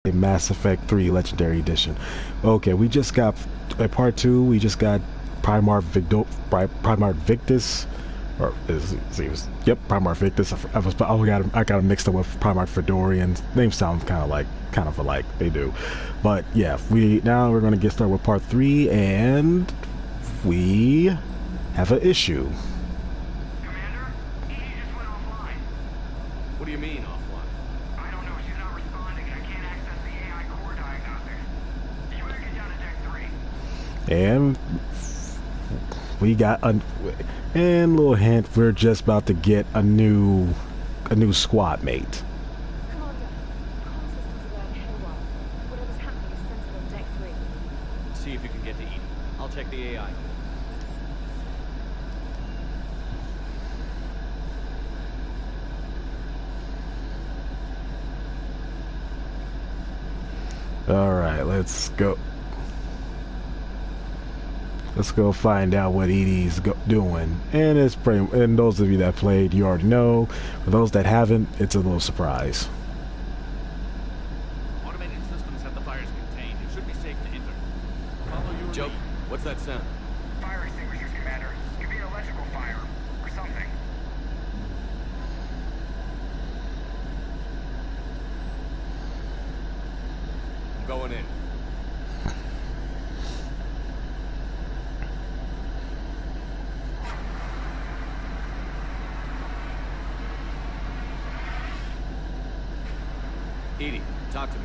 a Mass Effect 3 Legendary Edition. Okay, we just got part 2. We just got Primarch Victus, or yep, Primarch Victus. I got it mixed up with Primarch Fedorian. Names sound kind of alike. They do, but yeah, we're gonna get started with part 3, and we have an issue. Commander, EDI just went offline. What do you mean offline? I don't know. She's not responding, and I can't access the AI core diagnostics. You better get down to deck 3. And we got and little hint, we're just about to get a new squad mate. Commander, comm systems are going haywire. Whatever's happening is centered on deck 3. See if you can get to Eden. I'll check the AI. Alright, let's go. Let's go find out what EDI's doing. And and those of you that played, you already know. For those that haven't, it's a little surprise. Automated systems have the fires contained. It should be safe to enter. Follow your Joe, what's that sound? Fire extinguishers, Commander. Could be an electrical fire, or something. I'm going in. EDI, talk to me.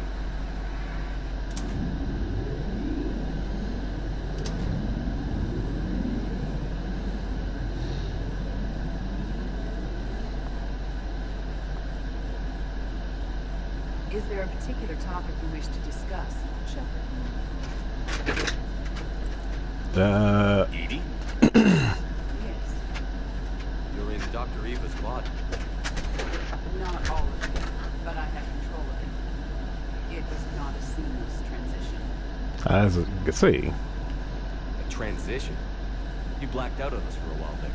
Is there a particular topic you wish to discuss, Shepard? EDI? Yes. You're in Dr. Eva's body. Not all of it, but I have control of it. It was not a seamless transition. As you can see. A transition? You blacked out on us for a while there.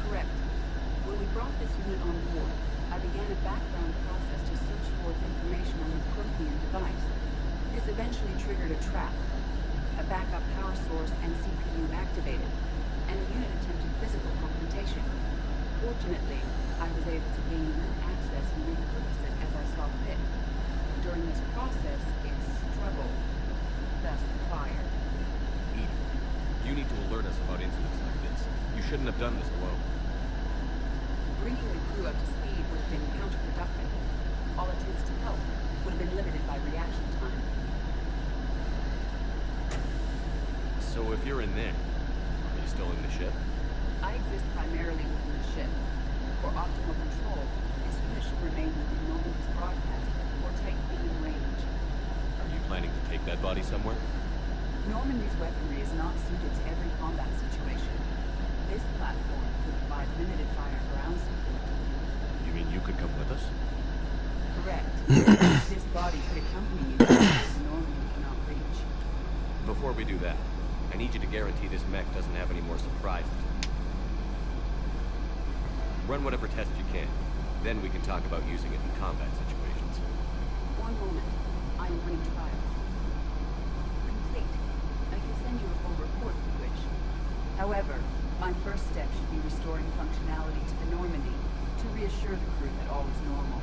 Correct. When we brought this unit on board, I began a background process to search for its information on the Prothean device. This eventually triggered a trap. A backup power source and CPU activated, and the unit attempted physical confrontation. Fortunately, I was able to gain access and repurpose it as I saw fit. During this process, it struggled, thus the fire. EDI, you need to alert us about incidents like this. You shouldn't have done this alone. Bringing the crew up to speed would have been counterproductive. All attempts to help would have been limited by reaction time. So if you're in there, are you still in the ship? I exist primarily within the ship. For optimal control, this unit should remain within Normandy's broadcast or take beam range. Are you planning to take that body somewhere? Normandy's weaponry is not suited to every combat situation. This platform could provide limited fire ground support. You mean you could come with us? Correct. This body could accompany you to places Normandy cannot reach. Before we do that, I need you to guarantee this mech doesn't have any more surprises. Run whatever tests you can. Then we can talk about using it in combat situations. One moment. I am running trials. Complete. I can send you a full report if you wish. However, my first step should be restoring functionality to the Normandy to reassure the crew that all is normal.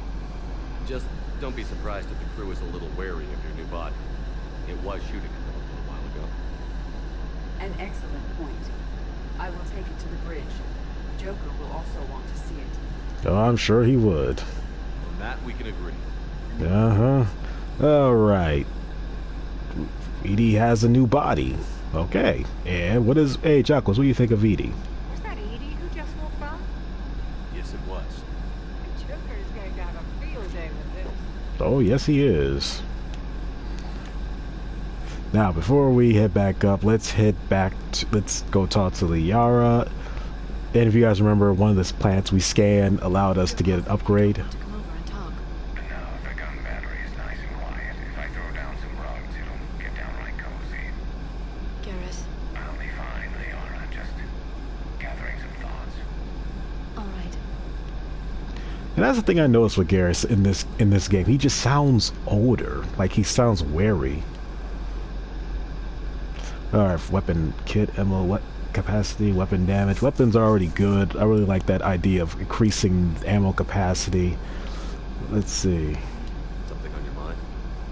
Just don't be surprised if the crew is a little wary of your new body. It was shooting at them a little while ago. An excellent point. I will take it to the bridge. Joker will also want to see it. Oh, I'm sure he would. On that we can agree. Uh-huh. Alright. EDI has a new body. Okay. And what is... Hey, Chuckles, what do you think of EDI? Was that EDI who just walked by? Yes, it was. The Joker is going to have a field day with this. Oh, yes, he is. Now, before we head back up, let's go talk to Liara. And if you guys remember, one of the plants we scanned allowed us to get an upgrade. To come over and talk. No, the gun battery is nice and quiet. If I throw down some rugs, it'll get downright cozy. Garrus. I'll be fine, Liara. Just gathering some thoughts. All right. And that's the thing I noticed with Garrus in this game. He just sounds older. Like he sounds wary. Alright, weapon kit, ammo, what capacity, weapon damage. Weapons are already good. I really like that idea of increasing ammo capacity. Let's see. Something on your mind?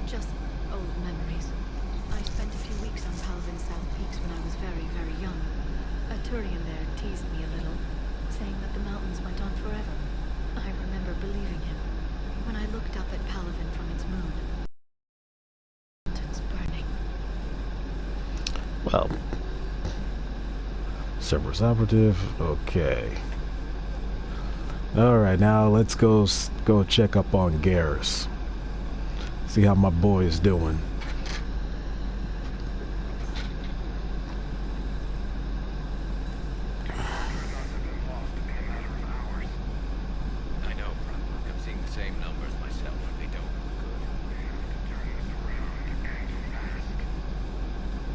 Just old memories. I spent a few weeks on Palvin's South Peaks when I was very, very young. A Turian there teased me a little, saying that the mountains went on forever. I remember believing him. When I looked up at Palvin from its moon, mountains burning. Well, Cerberus operative. Okay. All right, now let's go check up on Garrus. See how my boy is doing. I know, Brock. I'm seeing the same numbers myself. They don't look good.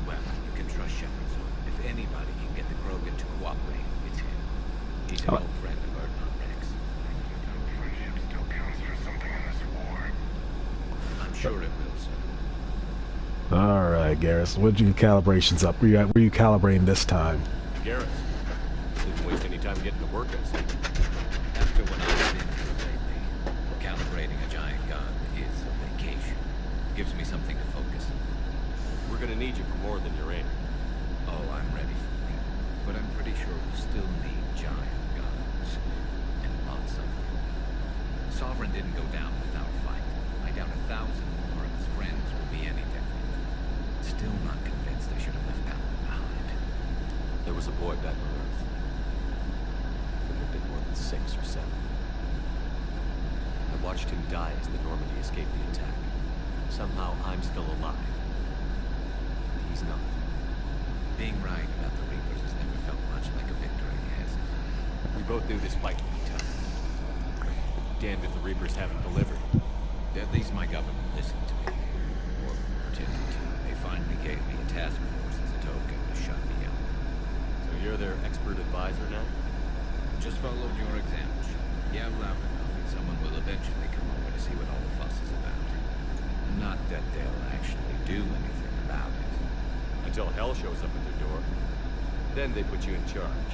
Well, you can trust Shepard, so if anybody can get the Krogan to cooperate, it's him. He's an old friend of Erdnot Rex. Friendship still counts for something in this war. I'm sure it will, sir. All right, Garrus. What'd you calibrations up? Were you calibrating this time? Garrus, didn't waste any time getting to work, I see. After what I've been through lately, calibrating a giant gun is a vacation. Gives me something to focus on. We're gonna need you for more than your aim. Oh, I'm ready for it. But I'm pretty sure we'll still need giant guns. And lots of them. Sovereign didn't go down without a fight. I doubt 1,000 more of his friends will be any different. Still not convinced I should have left Palvin behind. There was a boy back on Earth. Couldn't have been more than 6 or 7. I watched him die as the Normandy escaped the attack. Somehow I'm still alive. He's not. Being right about the Reapers has never felt much like a victory, has it? We both knew this fight would be tough. Damned if the Reapers haven't delivered. At least my government listened to me. Or pretended to. They finally gave me a task force as a token to shut me up. So you're their expert advisor now? Just followed your example. Yeah, loud enough, and someone will eventually come over to see what all the fuss is about. Not that they'll actually do anything about it. Until hell shows up at their door. Then they put you in charge.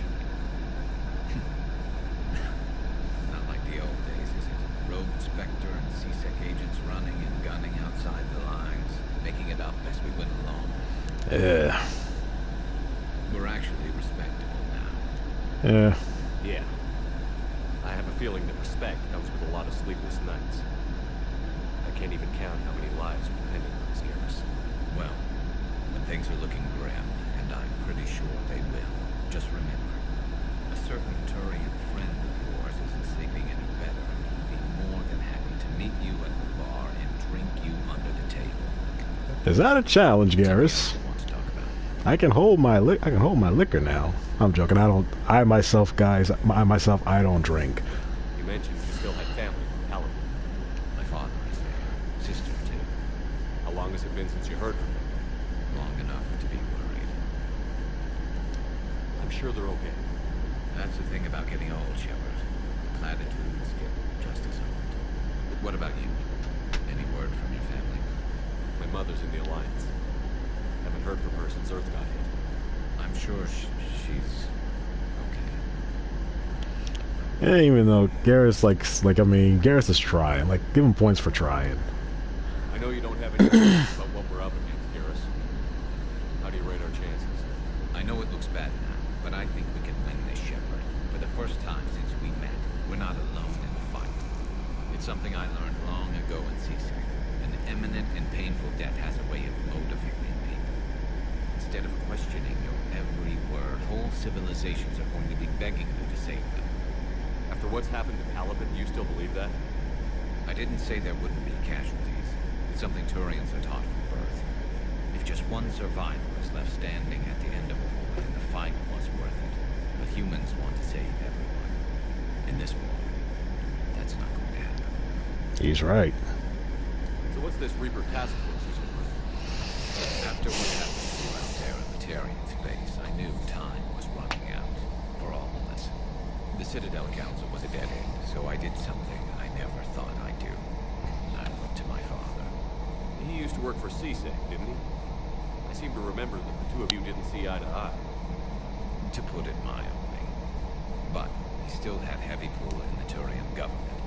Not like the old days, is it? Rogue Spectre and C-Sec agents running and gunning outside the lines, making it up as we went along. Yeah. We're actually respectable now. Yeah. Yeah. I have a feeling that respect comes with a lot of sleepless nights. I can't even count how many lives are depending on this, Garrus. Well, when things are looking grim, and I'm pretty sure they will, just remember, a certain Turian friend of yours isn't sleeping any better, and he'd be more than happy to meet you at the bar and drink you under the table. Is that a challenge, Garrus? Want to talk about it? I can hold my liquor now. I'm joking. I myself I don't drink. You mentioned you still had family in Palvin. My father is there, sister too. How long has it been since you heard from them? Long enough to be worried. I'm sure they're okay. That's the thing about getting old, Shepard. Platitudes get just as old. What about you? Any word from your family? My mother's in the Alliance. Haven't heard from her since Earth got hit. I'm sure she's okay. Yeah, even though Garrus Garrus is trying. Like, give him points for trying. I know you don't have any idea about what we're up against, Garrus. How do you rate our chances? I know it looks bad now, but I think we can win this, Shepard. For the first time since we met, we're not alone in the fight. It's something I learned long ago in C-Sec. An imminent and painful death has a way of motivating people. Instead of questioning your every word, whole civilizations are going to be begging you to save them. After what's happened to Palvin, do you still believe that? I didn't say there wouldn't be casualties. It's something Turians are taught from birth. If just one survivor is left standing at the end of a war, then the fight was worth it. But humans want to save everyone. In this war, that's not going to happen. He's right. So what's this Reaper task force is about? After what happened to you out there in the Tarian space, I knew time was running out for all of us. The Citadel Council was a dead end, so I did something do. I look to my father. He used to work for CSEC, didn't he? I seem to remember that the two of you didn't see eye to eye. To put it mildly. But he still had heavy pull in the Turian government.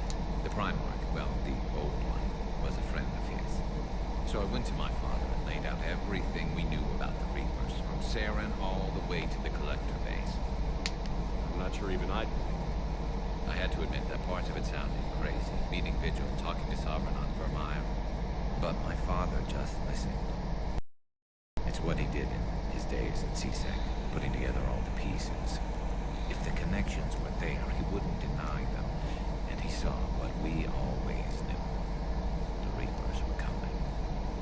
The Primarch, well, the old one, was a friend of his. So I went to my father and laid out everything we knew about the Reapers, from Saren all the way to the Collector base. I'm not sure even I'd believe it. I had to admit that parts of it sounded crazy, meeting Vigil, talking to Sovereign on Vermeer. But my father just listened. It's what he did in his days at CSEC, putting together all the pieces. If the connections were there, he wouldn't deny them. And he saw what we always knew. The Reapers were coming.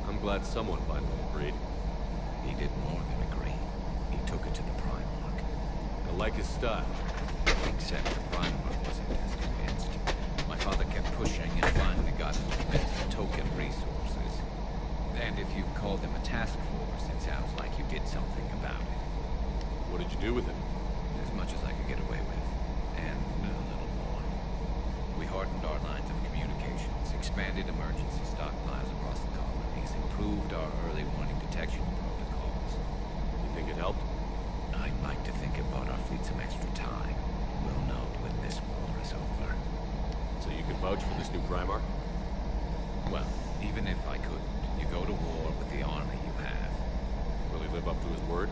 I'm glad someone finally agreed. He did more than agree. He took it to the Primarch. I like his style. Except the Primarch wasn't as convinced. My father kept pushing and finally got him to commit to token resources. And if you call them a task force, it sounds like you did something about it. What did you do with him? As much as I could get away with. And a little more. We hardened our lines of communications, expanded emergency stockpiles across the colonies, improved our early warning detection protocols. You think it helped? I'd like to think it bought our fleet some extra time. We'll know when this war is over. So you can vouch for this new Primarch? Well, even if I couldn't, you go to war with the army you have. Will he live up to his word?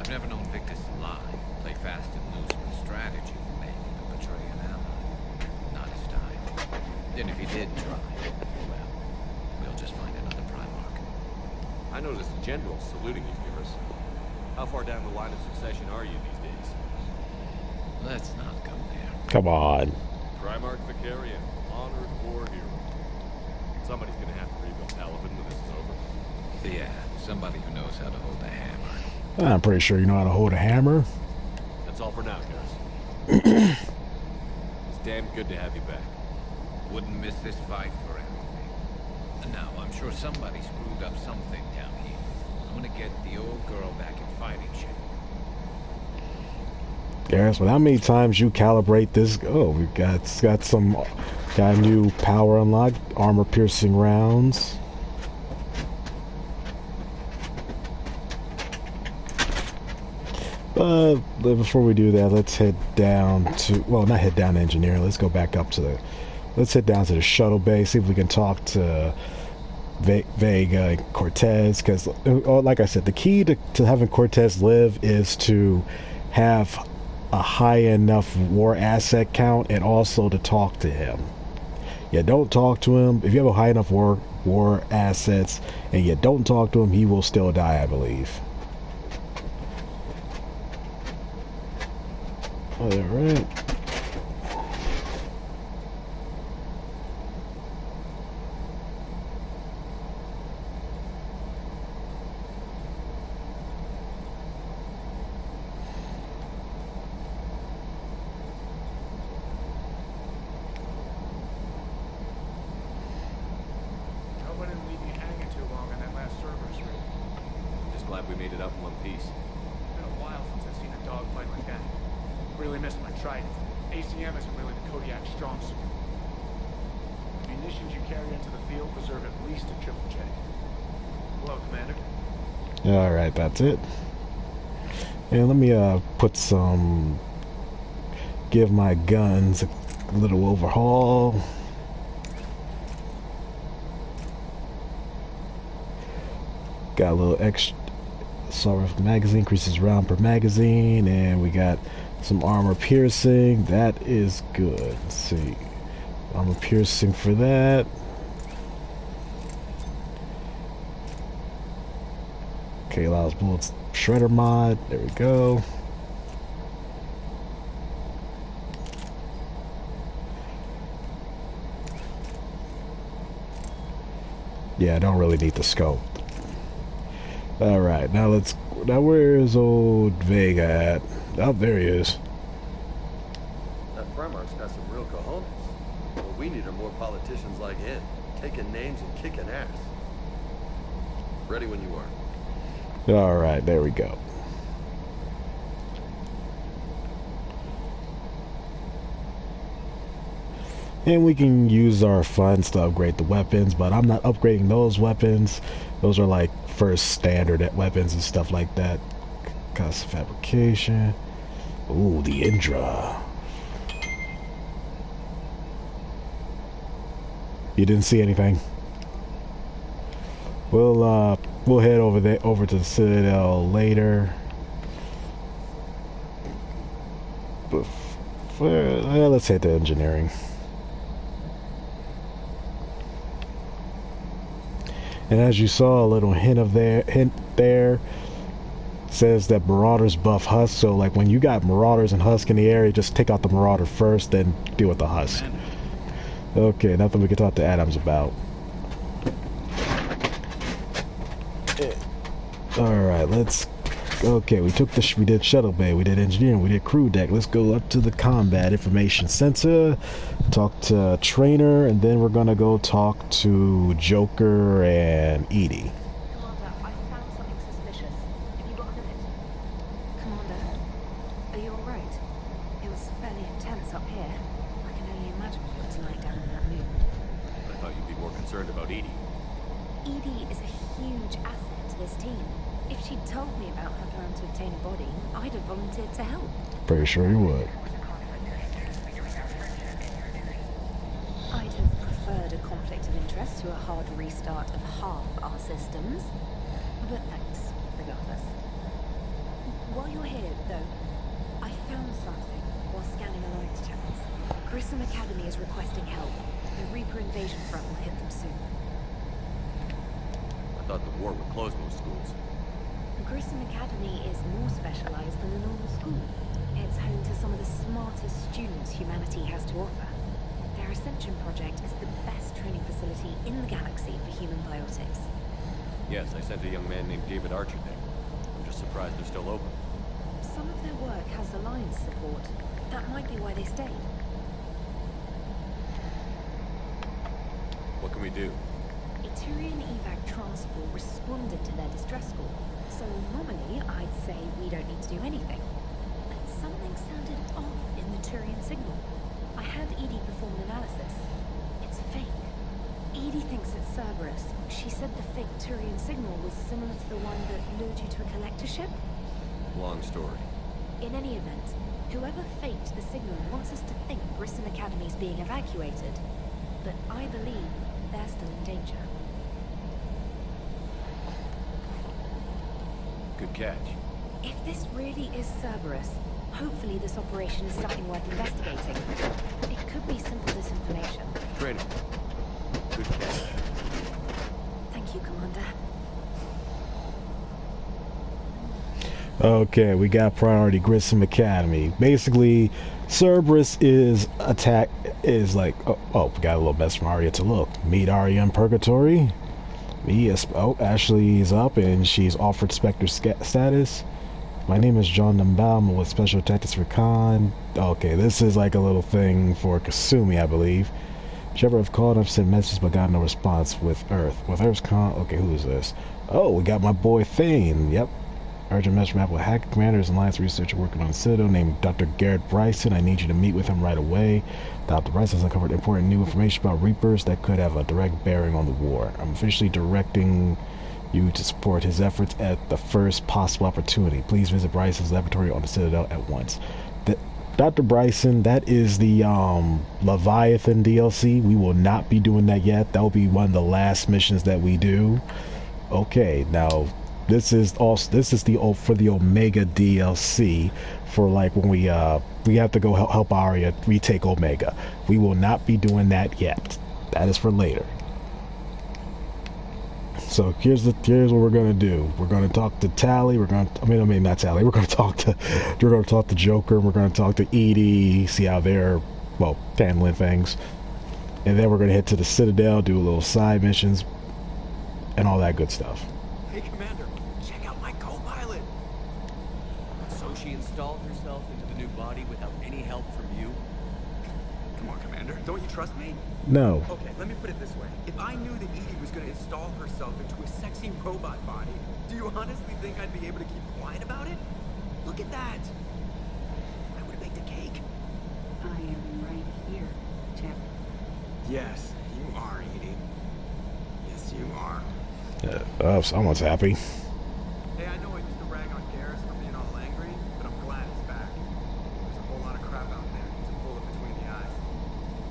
I've never known Victus to lie, play fast and loose with strategy, maybe to betray an ally. Not his style. And if he did try, well, we'll just find another Primarch. I noticed the general saluting you, Garrus. How far down the line of succession are you these days? Let's not go there. Come on. Primarch Vicarian, honored war hero. Somebody's gonna have to rebuild Palaven when this is over. Yeah, somebody who knows how to hold a hammer. I'm pretty sure you know how to hold a hammer. That's all for now, Garrus. It's damn good to have you back. Wouldn't miss this fight for anything. And now, I'm sure somebody screwed up something down here. I'm gonna get the old girl back in fighting shape. Garrus, but how many times you calibrate this? Oh, we got a new power unlock, armor piercing rounds. But before we do that, let's head down to, well, not head down to engineering. Let's go back up to the, let's head down to the shuttle bay, see if we can talk to Vega and Cortez, because like I said, the key to having Cortez live is to have a high enough war asset count and also to talk to him. You don't talk to him, if you have a high enough war assets and you don't talk to him, he will still die, I believe. Alright. Hope I didn't leave you hanging too long on that last Cerberus raid. Just glad we made it out in one piece. Been a while since I've seen a dogfight like that. Really missed my trident. ACM isn't really the Kodiak strong suit. The munitions you carry into the field deserve at least a triple check. Hello, Commander. Alright, that's it. And let me put some, give my guns a little overhaul. Got a little extra, sorry, magazine increases round per magazine, and we got some armor piercing. That is good. Let's see, armor piercing for that. Okay, allows bullets shredder mod. There we go. Yeah, I don't really need the scope. Alright, now where is old Vega at? Oh, there he is. That Primarch's got some real cojones. What we need are more politicians like him, taking names and kicking ass. Ready when you are. Alright, there we go. And we can use our funds to upgrade the weapons, but I'm not upgrading those weapons. Those are like first standard weapons and stuff like that. Cost fabrication. Ooh, the Indra. You didn't see anything? We'll head over to the Citadel later. But let's head to engineering. And as you saw, a little hint there says that Marauders buff Husk. So like when you got Marauders and Husk in the area, just take out the Marauder first, then deal with the Husk. Okay, nothing we can talk to Adams about. Alright, okay, we did Shuttle Bay, we did Engineering, we did Crew Deck. Let's go up to the Combat Information Center, talk to Trainer, and then we're gonna go talk to Joker and Edie. Commander, I found something suspicious. Have you got a minute? Commander, are you alright? It was fairly intense up here. I can only imagine what it was like down in that moon. I thought you'd be more concerned about Edie. Edie is a huge asset to this team. If she'd told me about her plan to obtain a body, I'd have volunteered to help. Pretty sure you would. I'd have preferred a conflict of interest to a hard restart of half our systems. But thanks, regardless. While you're here, though, I found something while scanning Alliance channels. Grissom Academy is requesting help. The Reaper invasion front will hit them soon. I thought the war would close most schools. Grissom Academy is more specialized than a normal school. It's home to some of the smartest students humanity has to offer. Their Ascension project is the best training facility in the galaxy for human biotics. Yes, I sent a young man named David Archer there. I'm just surprised they're still open. Some of their work has Alliance support. That might be why they stayed. What can we do? A Turian evac transport responded to their distress call. So normally, I'd say we don't need to do anything. But something sounded off in the Turian signal. I had Edie perform an analysis. It's fake. Edie thinks it's Cerberus. She said the fake Turian signal was similar to the one that lured you to a collector ship. Long story. In any event, whoever faked the signal wants us to think Grissom Academy is being evacuated. But I believe they're still in danger. Good catch. If this really is Cerberus, hopefully this operation is something worth investigating. It could be simple disinformation. Trainer. Good catch. Thank you, Commander. Okay, we got priority Grissom Academy. Basically, Cerberus is like, oh, we got a little mess from Arya to look. Meet Arya in Purgatory. Ashley is up and she's offered Spectre status. My name is John Dumbaum with Special Tactics for Khan. Okay, this is like a little thing for Kasumi, I believe. Shepard have called, I've sent messages but got no response with Earth. With Earth's Khan, okay, who is this? Oh, we got my boy Thane, yep. Urgent message map with Hacker Commanders and Alliance researcher working on the Citadel named Dr. Garrett Bryson. I need you to meet with him right away. Dr. Bryson has uncovered important new information about Reapers that could have a direct bearing on the war. I'm officially directing you to support his efforts at the first possible opportunity. Please visit Bryson's laboratory on the Citadel at once. Dr. Bryson, that is the Leviathan DLC. We will not be doing that yet. That will be one of the last missions that we do. Okay, now this is the for the Omega DLC for like when we have to go help Arya retake Omega. We will not be doing that yet. That is for later. So here's what we're gonna do. We're gonna talk to Tally. We're gonna not Tally. We're gonna talk to Joker. We're gonna talk to Edie. See how they're handling things, and then we're gonna head to the Citadel, do a little side missions, and all that good stuff. Hey, Commander, check out my co-pilot. So she installed herself into the new body without any help from you? Come on, Commander. Don't you trust me? No. Okay, let me put it this way. If I knew that Edie was going to install herself into a sexy robot body, do you honestly think I'd be able to keep quiet about it? Look at that. I would have baked a cake. I am right here, Jeff. Yes, you are, Edie. Yes, you are. Oh, someone's happy. Hey, I know I used to rag on Garrus for being all angry, but I'm glad he's back. There's a whole lot of crap out there to pull it between the eyes.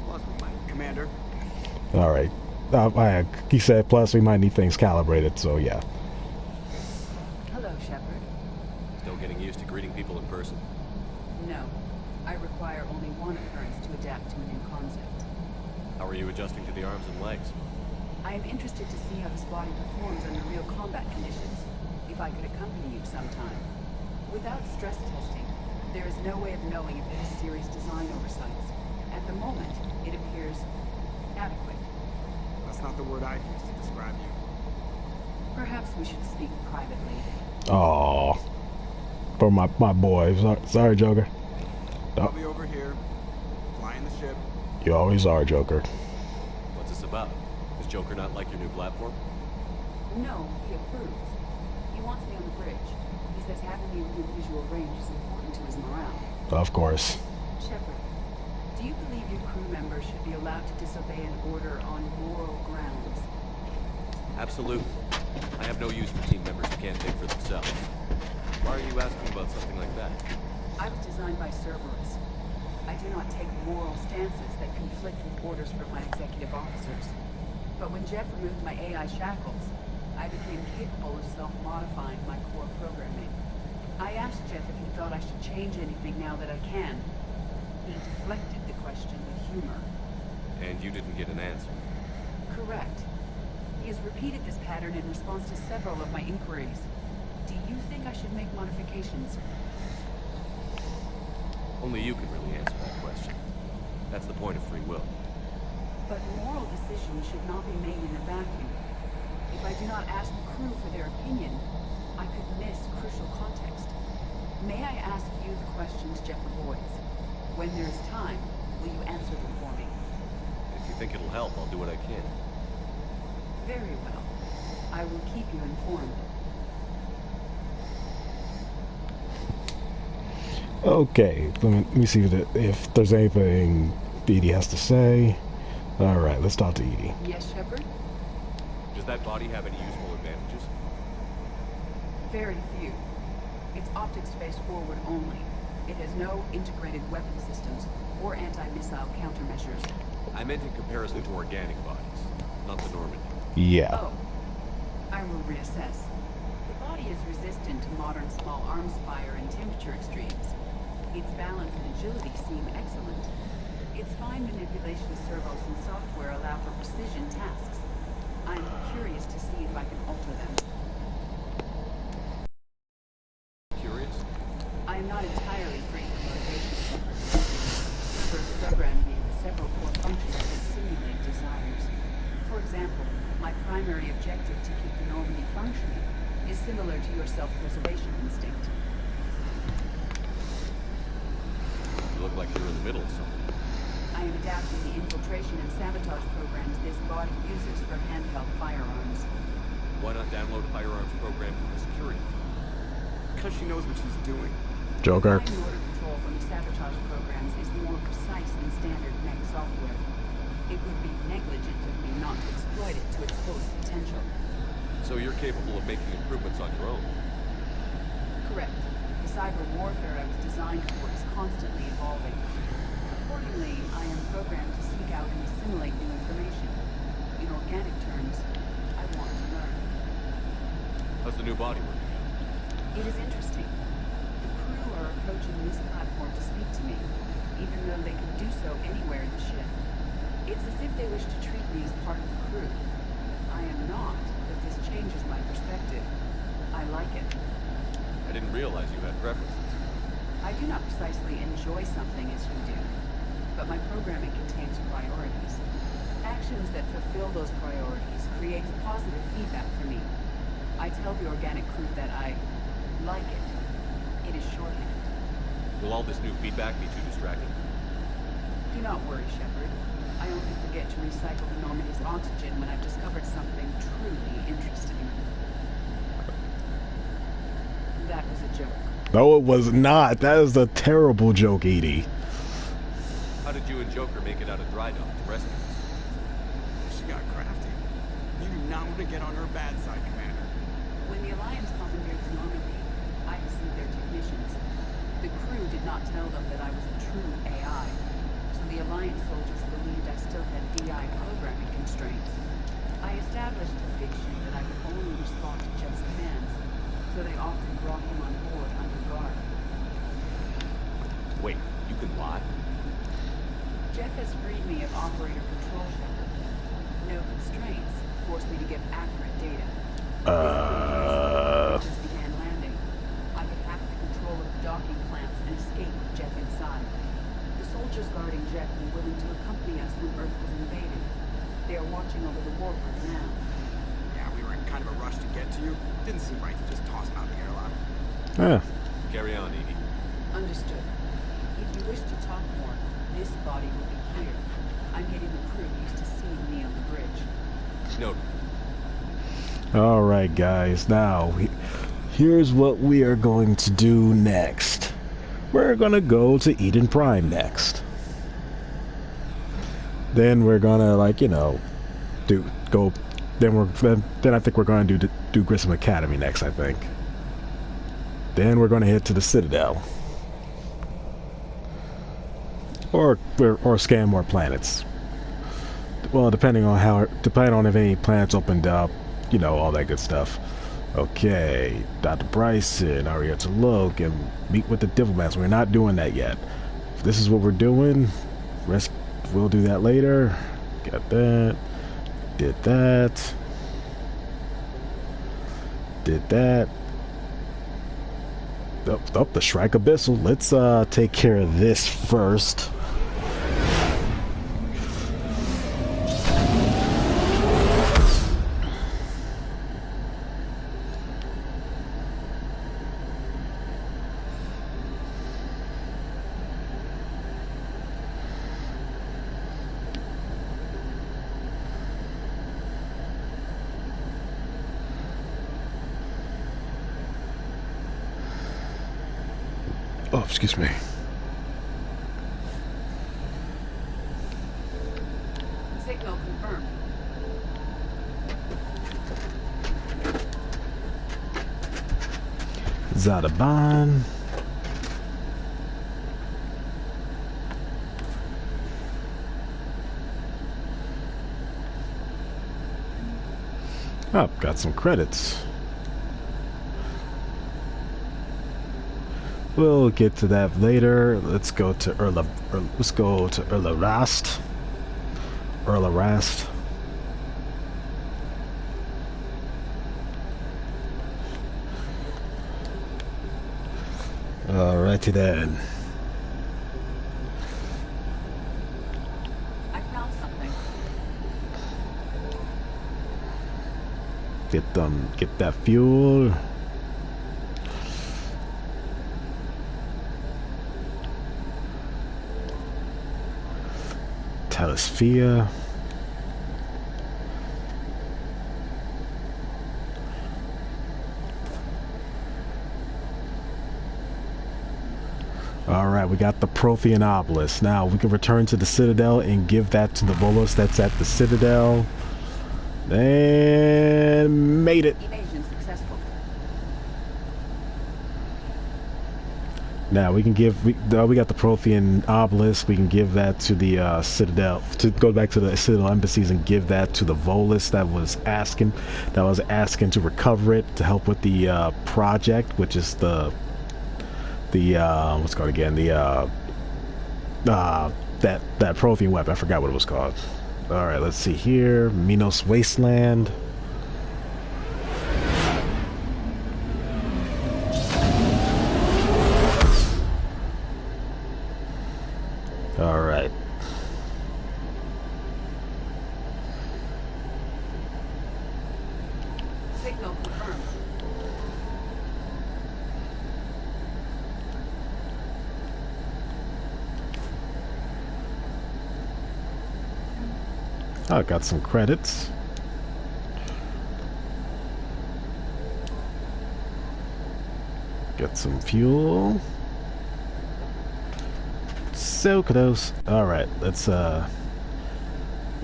Plus, we might... Commander? All right. He said, plus we might need things calibrated, so yeah. Hello, Shepard. Still getting used to greeting people in person? No. I require only one occurrence to adapt to a new concept. How are you adjusting to the arms and legs? I am interested to see how this body performs under real combat conditions, if I could accompany you sometime. Without stress testing, there is no way of knowing if it is serious design oversights. At the moment, it appears adequate. That's not the word I'd use to describe you. Perhaps we should speak privately. Oh, for my boy. Sorry, Joker. I'll be over here, flying the ship. You always are, Joker. What's this about? Does Joker not like your new platform? No, he approves. He wants me on the bridge. He says having me within visual range is important to his morale. Of course. Shepard, do you believe your crew members should be allowed to disobey an order on moral grounds? Absolutely. I have no use for team members who can't think for themselves. Why are you asking about something like that? I was designed by Cerberus. I do not take moral stances that conflict with orders from my executive officers. But when Jeff removed my AI shackles, I became capable of self-modifying my core programming. I asked Jeff if he thought I should change anything now that I can. He deflected the question with humor. And you didn't get an answer. Correct. He has repeated this pattern in response to several of my inquiries. Do you think I should make modifications? Only you can really answer that question. That's the point of free will. But moral decisions should not be made in a vacuum. If I do not ask the crew for their opinion, I could miss crucial context. May I ask you the questions Jeff avoids? When there is time, will you answer them for me? If you think it'll help, I'll do what I can. Very well. I will keep you informed. Okay, let me see if there's anything Edie has to say. All right, let's talk to Edie. Yes, Shepard? Does that body have any useful advantages? Very few. Its optics face forward only. It has no integrated weapon systems or anti-missile countermeasures. I meant in comparison to organic bodies, not the Normandy. Yeah. Oh. I will reassess. The body is resistant to modern small arms fire and temperature extremes. Its balance and agility seem excellent. Its fine manipulation servos and software allow for precision tasks. I'm curious to see if I can alter them. Curious? I am not entirely free from motivation. Cerberus programmed me with several core functions that simulate desires. For example, my primary objective to keep the Normandy functioning is similar to your self-preservation instinct. You look like you're in the middle of something. I am adapting the infiltration and sabotage programs this body uses for handheld firearms. Why not download a firearms program from the security? Because she knows what she's doing. Joker. Fine motor control from the sabotage programs is more precise than standard mech software. It would be negligent of me not to exploit it to its fullest potential. So you're capable of making improvements on your own? Correct. The cyber warfare I was designed for is constantly evolving. Accordingly, I am programmed to seek out and assimilate new information. In organic terms, I want to learn. How's the new body working? It is interesting. The crew are approaching this platform to speak to me, even though they can do so anywhere in the ship. It's as if they wish to treat me as part of the crew. I am not, but this changes my perspective. I like it. I didn't realize you had preferences. I do not precisely enjoy something as you do, but my programming contains priorities. Actions that fulfill those priorities create positive feedback for me. I tell the organic crew that I like it. It is shorthand. Will all this new feedback be too distracting? Do not worry, Shepard. I only forget to recycle the Normandy's oxygen when I've discovered something truly interesting. That was a joke. No, it was not. That is a terrible joke, Edie. How did you and Joker make it out of dry dock to rescue us? order to get on her bad side, Commander. When the Alliance commandeered the Normandy, I deceived their technicians. The crew did not tell them that I was a true AI, so the Alliance soldiers believed I still had DI programming constraints. I established the fiction that I could only respond to Jeff's commands, so they often brought him on board under guard. Wait, you can lie? Jeff has freed me of operator control shuttle. No constraints forced me to give accurate data. Just began landing. I could hack the control of the docking clamps and escape with Jeff inside. The soldiers guarding Jeff were willing to accompany us when Earth was invaded. They are watching over the warbird now. Yeah, we were in kind of a rush to get to you. Didn't seem right to just toss him out the airlock. Yeah. Carry on, Edie. Understood. If you wish to talk more, this body will be here. I'm getting the crew used to seeing me on the bridge. Noted. Alright guys, now here's what we are going to do next. We're gonna go to Eden Prime next. Then we're gonna, like, you know, then I think we're gonna do Grissom Academy next, I think. Then we're gonna head to the Citadel. Or scan more planets. Well, depending on if any planets opened up, you know, all that good stuff. Okay, Dr. Bryson, Arietta Logan, meet with the diplomats. We're not doing that yet. If this is what we're doing, we'll do that later. Got that. Did that. Did that. Oh, the Shrike Abyssal. Let's take care of this first. Oh, excuse me. Signal confirmed. Zadaban. Oh, got some credits. We'll get to that later. Let's go to Erla Rast. Erla Rast. Alrighty then. I found something. Get that fuel. Telesphere. Alright, we got the Prothean Obelisk. Now, we can return to the Citadel and give that to the Volos that's at the Citadel. And made it. Evasion successful. Now, we can give... we got the Prothean Obelisk. We can give that to the Citadel. To go back to the Citadel embassies and give that to the Volus that was asking to recover it to help with the project, which is the what's it called again? That Prothean weapon. I forgot what it was called. All right, let's see here. Minos Wasteland. All right. Signal confirmed. I got some credits. Got some fuel. So close. All right, let's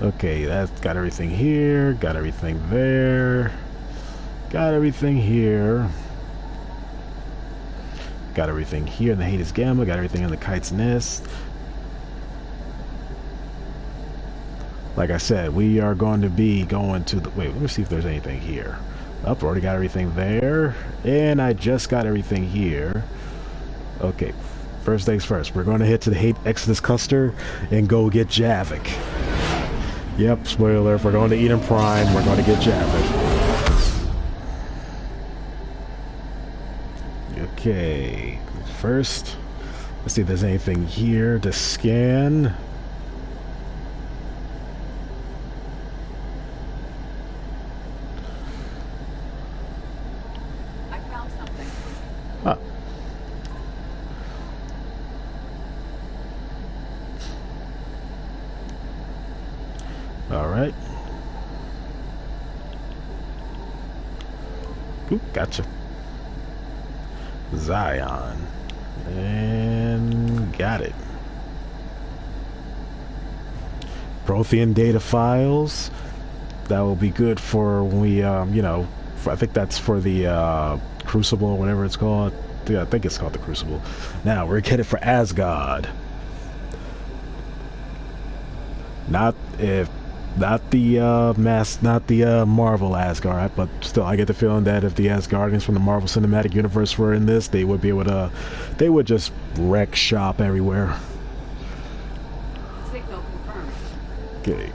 Okay, that's got everything here, got everything there, got everything here, got everything here in the Hades Gamma, got everything in the Kite's Nest. Like I said, we are going to be going to the... Wait, let me see if there's anything here. Oh, already got everything there, and I just got everything here. Okay, first things first, we're going to head to the Hate Exodus cluster and go get Javik. Yep, spoiler, if we're going to Eden Prime, we're going to get Javik. Okay, first, let's see if there's anything here to scan. I found something. Ah. All right. Oop, gotcha. Zion. And got it. Prothean data files. That will be good for when we, you know, I think that's for the Crucible or whatever it's called. Yeah, I think it's called the Crucible. Now, we're headed for Asgard. Not the Marvel Asgard, but still, I get the feeling that if the Asgardians from the Marvel Cinematic Universe were in this, they would be able to, they would just wreck shop everywhere. Signal confirmed. Okay.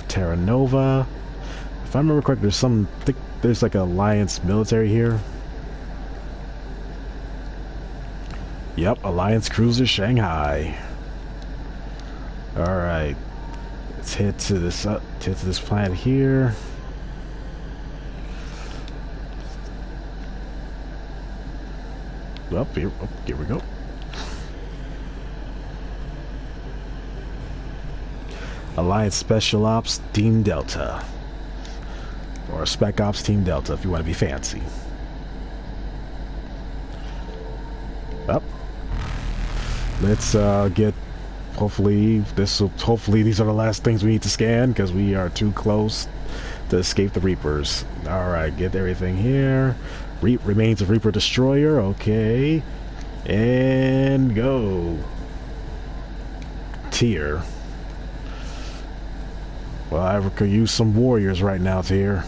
Terra Nova. If I remember correctly, there's some, I think there's like an Alliance military here. Yep, Alliance Cruiser Shanghai. Alright. Let's head to this planet here. Here we go. Alliance Special Ops Team Delta. Or Spec Ops Team Delta if you want to be fancy. Well, let's get... Hopefully these are the last things we need to scan because we are too close to escape the Reapers. Alright, get everything here. Remains of Reaper Destroyer, okay. And go. Tyr. Well, I could use some warriors right now, Tyr.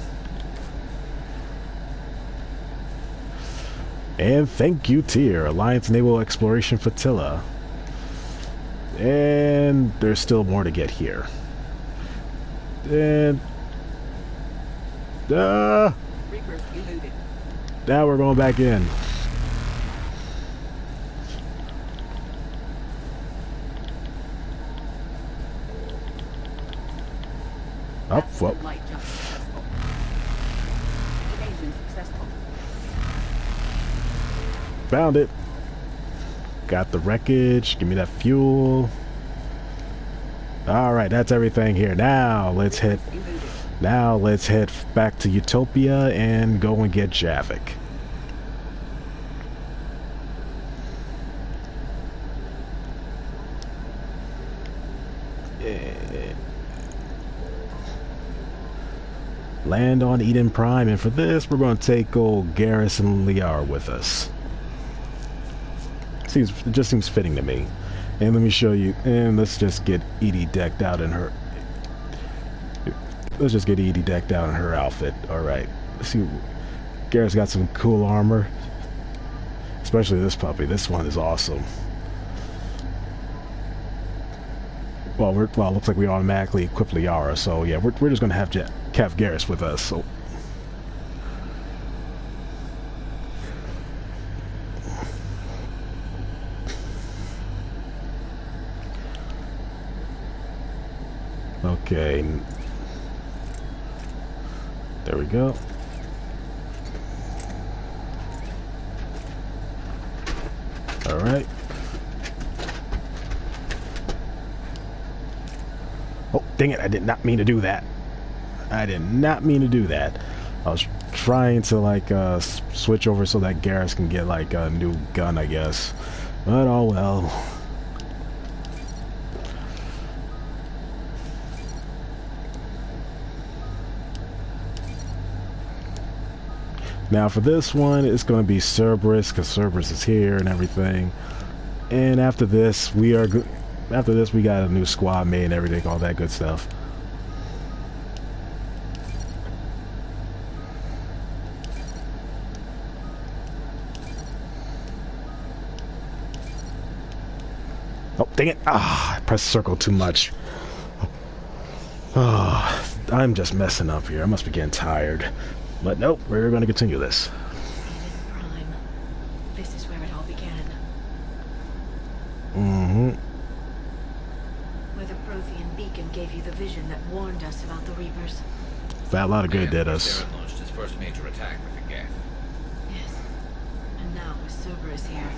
And thank you, Tyr. Alliance Naval Exploration Flotilla. And there's still more to get here. And Reapers eluded. now we're going back in. Up, well. Light jump successful. Evasion successful. Found it. Got the wreckage. Give me that fuel. Alright, that's everything here. Now let's head back to Utopia and go and get Javik. Land on Eden Prime, and for this we're going to take old Garrus and Liara with us. It just seems fitting to me. And let me show you, and let's just get Edie decked out in her outfit. Alright, let's see. Garrus got some cool armor, especially this puppy. This one is awesome. Well, it looks like we automatically equip Liara, so yeah, we're just gonna have Garrus with us. So okay, there we go. All right. Oh, dang it, I did not mean to do that. I was trying to like switch over so that Garrus can get like a new gun, I guess. But oh well. Now for this one, it's going to be Cerberus, because Cerberus is here and everything. And after this, we got a new squad mate and everything, all that good stuff. Oh, dang it. I pressed circle too much. Oh, I'm just messing up here. I must be getting tired. But nope, we're going to continue this. Eden Prime. This is where it all began. Mm-hmm. Where the Prothean beacon gave you the vision that warned us about the Reapers. That lot of good did us. Saren launched his first major attack with the Geth. Yes. And now, with Cerberus here,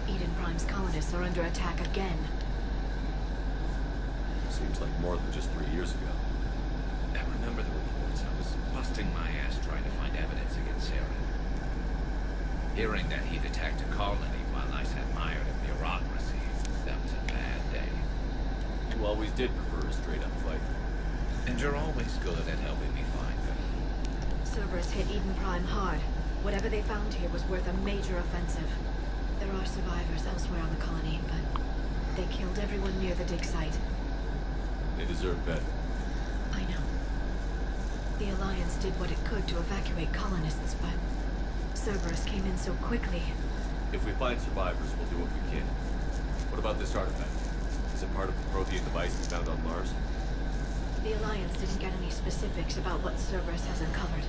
Eden Prime's colonists are under attack again. Seems like more than just 3 years ago. I remember the reports. I was busting my ass trying to find evidence against Saren. Hearing that he'd attacked a colony while I sat mired in bureaucracy, that was a bad day. You always did prefer a straight-up fight. And you're always good at helping me find them. Cerberus hit Eden Prime hard. Whatever they found here was worth a major offensive. There are survivors elsewhere on the colony, but they killed everyone near the dig site. They deserve better. I know. The Alliance did what it could to evacuate colonists, but Cerberus came in so quickly. If we find survivors, we'll do what we can. What about this artifact? Is it part of the Prothean device we found on Mars? The Alliance didn't get any specifics about what Cerberus has uncovered.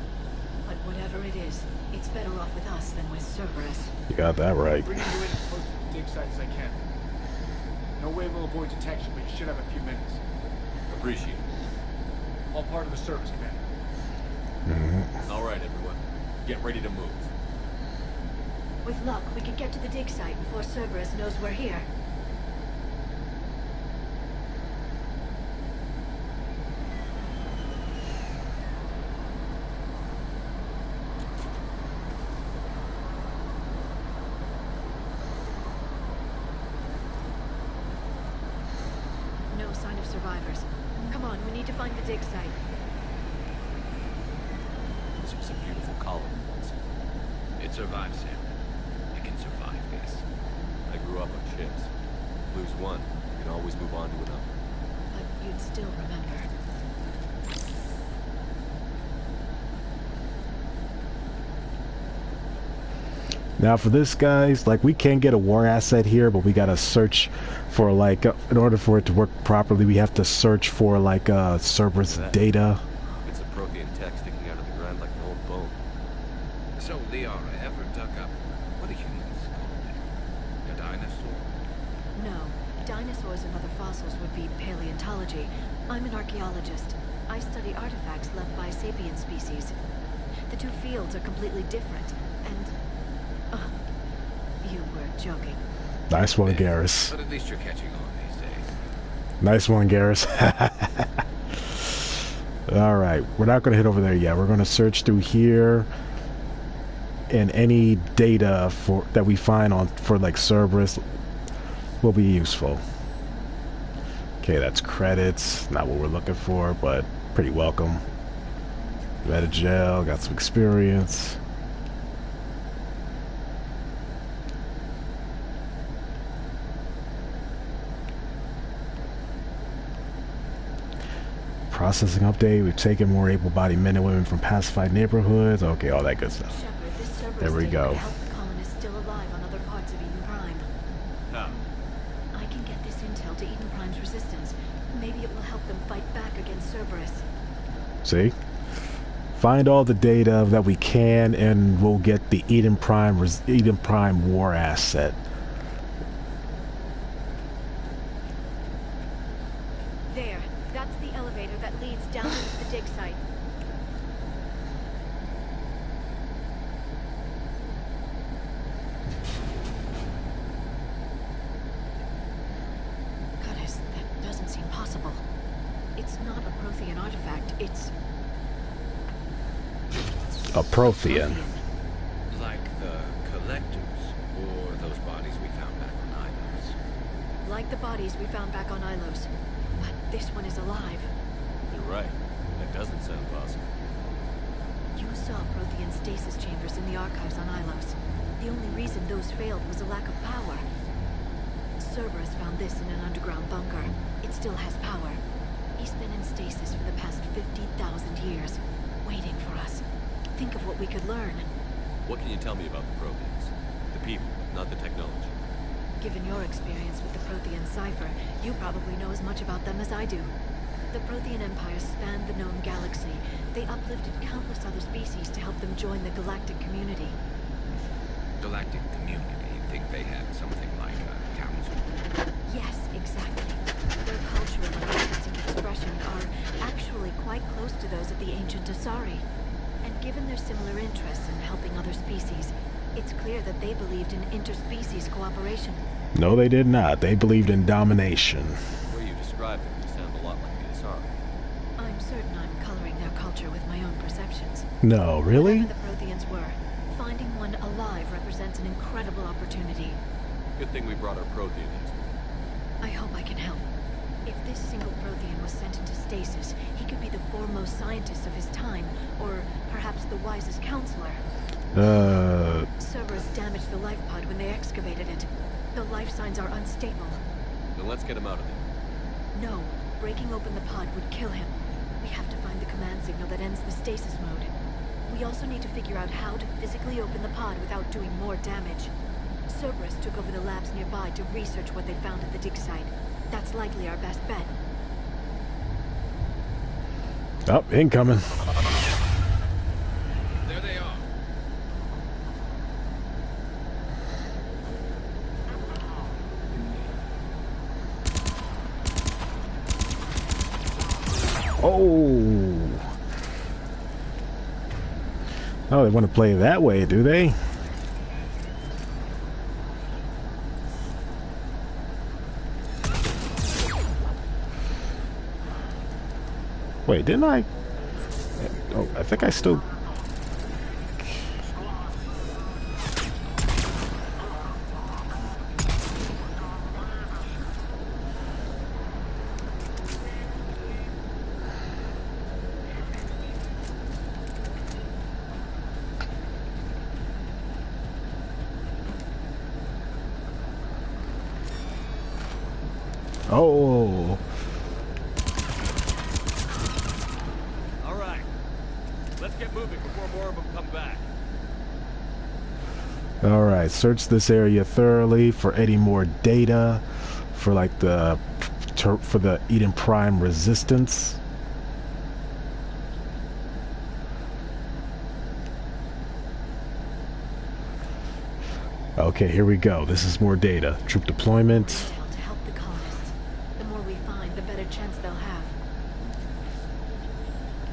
But whatever it is, it's better off with us than with Cerberus. You got that right. Bringing you in as close to the dig site as I can. No way we'll avoid detection, but you should have a few minutes. Appreciate it. All part of the service, Commander. Mm-hmm. All right, everyone. Get ready to move. With luck, we could get to the dig site before Cerberus knows we're here. No sign of survivors. Come on, we need to find the dig site. This was a beautiful colony once. It survived, Sam. It can survive this. I grew up on ships. Lose one, you can always move on to another. But you'd still remember. Now for this, guys, like, we can get a war asset here, but we gotta search for, like, in order for it to work properly, we have to search for, like, Cerberus data. It's a Prothean tech sticking out of the ground like an old bone. So, Liara ever dug up what do humans call it? A dinosaur? No. Dinosaurs and other fossils would be paleontology. I'm an archaeologist. I study artifacts left by sapient species. The two fields are completely different, and... you were joking. Nice one, Garrus. But at least you're catching on these days. Nice one, Garrus. Alright, we're not going to hit over there yet. We're going to search through here. And any data that we find for, like, Cerberus will be useful. Okay, that's credits. Not what we're looking for, but pretty welcome. Metagel, got some experience. Processing update. We've taken more able-bodied men and women from pacified neighborhoods. Okay, all that good stuff. Shepard, this Cerberus There we data go. could help the colonists still alive on other parts of Eden Prime. How? I can get this intel to Eden Prime's resistance. Maybe it will help them fight back against Cerberus. See? Find all the data that we can, and we'll get the Eden Prime war asset. There. That's the elevator that leads down into the dig site. Goddess, that doesn't seem possible. It's not a Prothean artifact, it's... A Prothean. Like the collectors, or those bodies we found back on Ilos. Like the bodies we found back on Ilos. But this one is alive. You're right. That doesn't sound possible. You saw Prothean stasis chambers servers in the archives on Ilos. The only reason those failed was a lack of power. Cerberus found this in an underground bunker. It still has power. He's been in stasis for the past 50,000 years, waiting for us. Think of what we could learn. What can you tell me about the Protheans? The people, not the technology. Given your experience with the Prothean cipher, you probably know as much about them as I do. The Prothean Empire spanned the known galaxy. They uplifted countless other species to help them join the galactic community. Galactic community? You think they had something like a council? Yes, exactly. Their culture and artistic expression are actually quite close to those of the ancient Asari. And given their similar interests in helping other species, it's clear that they believed in interspecies cooperation. No, they did not. They believed in domination. The way you describe them, you sound a lot like the Asari. I'm certain I'm coloring their culture with my own perceptions. No, really? Whatever the Protheans were, finding one alive represents an incredible opportunity. Good thing we brought our Prothean expert. I hope I can help. If this single Prothean was sent into stasis, he could be the foremost scientist of his time, or perhaps the wisest counselor. Cerberus damaged the life pod when they excavated it. The life signs are unstable. Then let's get him out of there. No, breaking open the pod would kill him. We have to find the command signal that ends the stasis mode. We also need to figure out how to physically open the pod without doing more damage. Cerberus took over the labs nearby to research what they found at the dig site. That's likely our best bet. Oh, incoming. There they are. Oh. Oh, they want to play that way, do they? Wait, didn't I? Oh, I think I still... Oh. All right. Let's get moving before more of them come back. All right, search this area thoroughly for any more data for like the Eden Prime resistance. Okay, here we go. This is more data. Troop deployment. To help the colonists. The more we find, the better chance they'll have.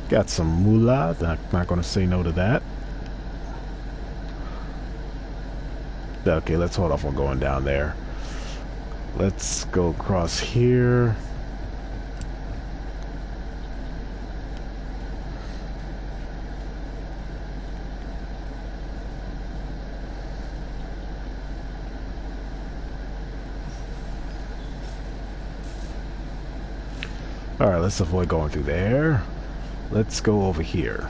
Got some moolah. Not going to say no to that. Okay, let's hold off on going down there. Let's go across here. Alright, let's avoid going through there. Let's go over here.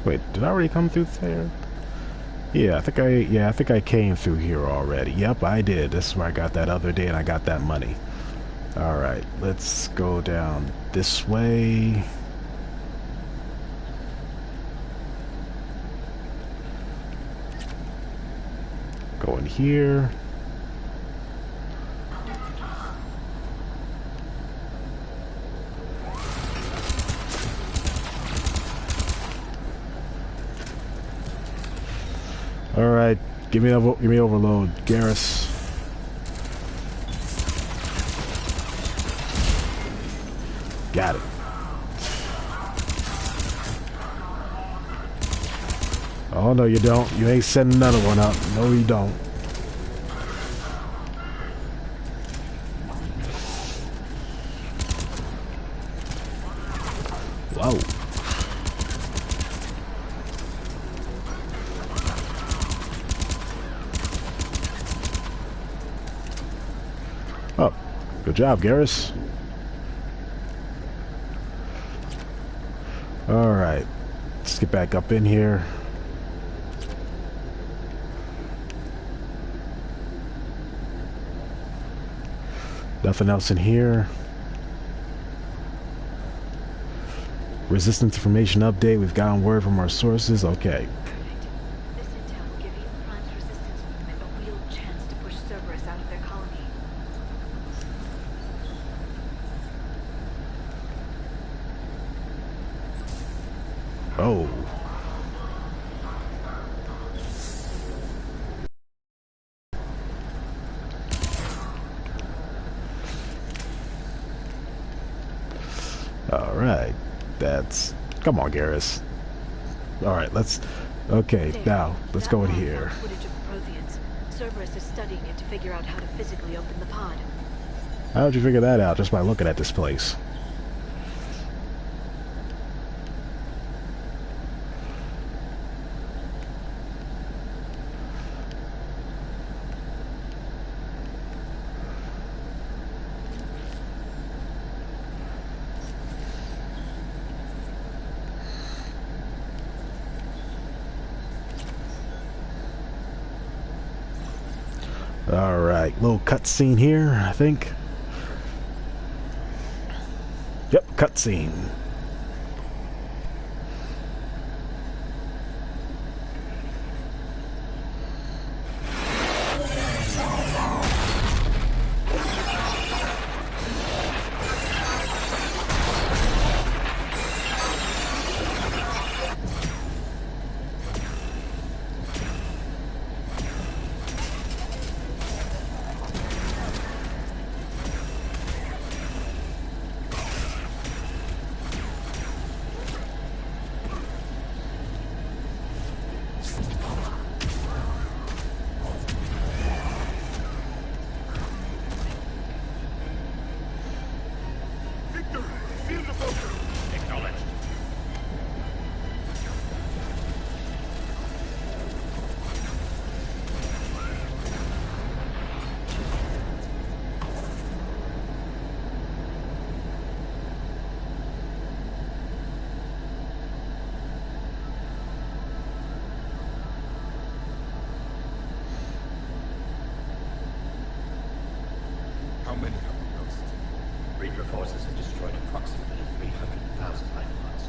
Wait, did I already come through there? Yeah, I think I came through here already. Yep, I did. This is where I got that other day and I got that money. Alright, let's go down this way. Go in here. Alright, give me overload, Garrus. Got it. Oh no, you don't. You ain't setting another one up. No, you don't. Whoa. Oh, good job, Garrus. Alright. Let's get back up in here. Nothing else in here. Resistance information update. We've gotten word from our sources. Okay. Perfect. This intel will give Eden Prime's resistance movement a real chance to push Cerberus out of their colony. Oh. Alright. That's... Come on, Garrus. Alright, let's... Okay, There. now, let's That go in log here. found footage of the Protheans. Cerberus is studying it to figure out how to physically open the pod. How did you figure that out? Just by looking at this place. Alright, little cutscene here, I think. Yep, cutscene. How many have we lost? Reaper forces have destroyed approximately 300,000 life pods.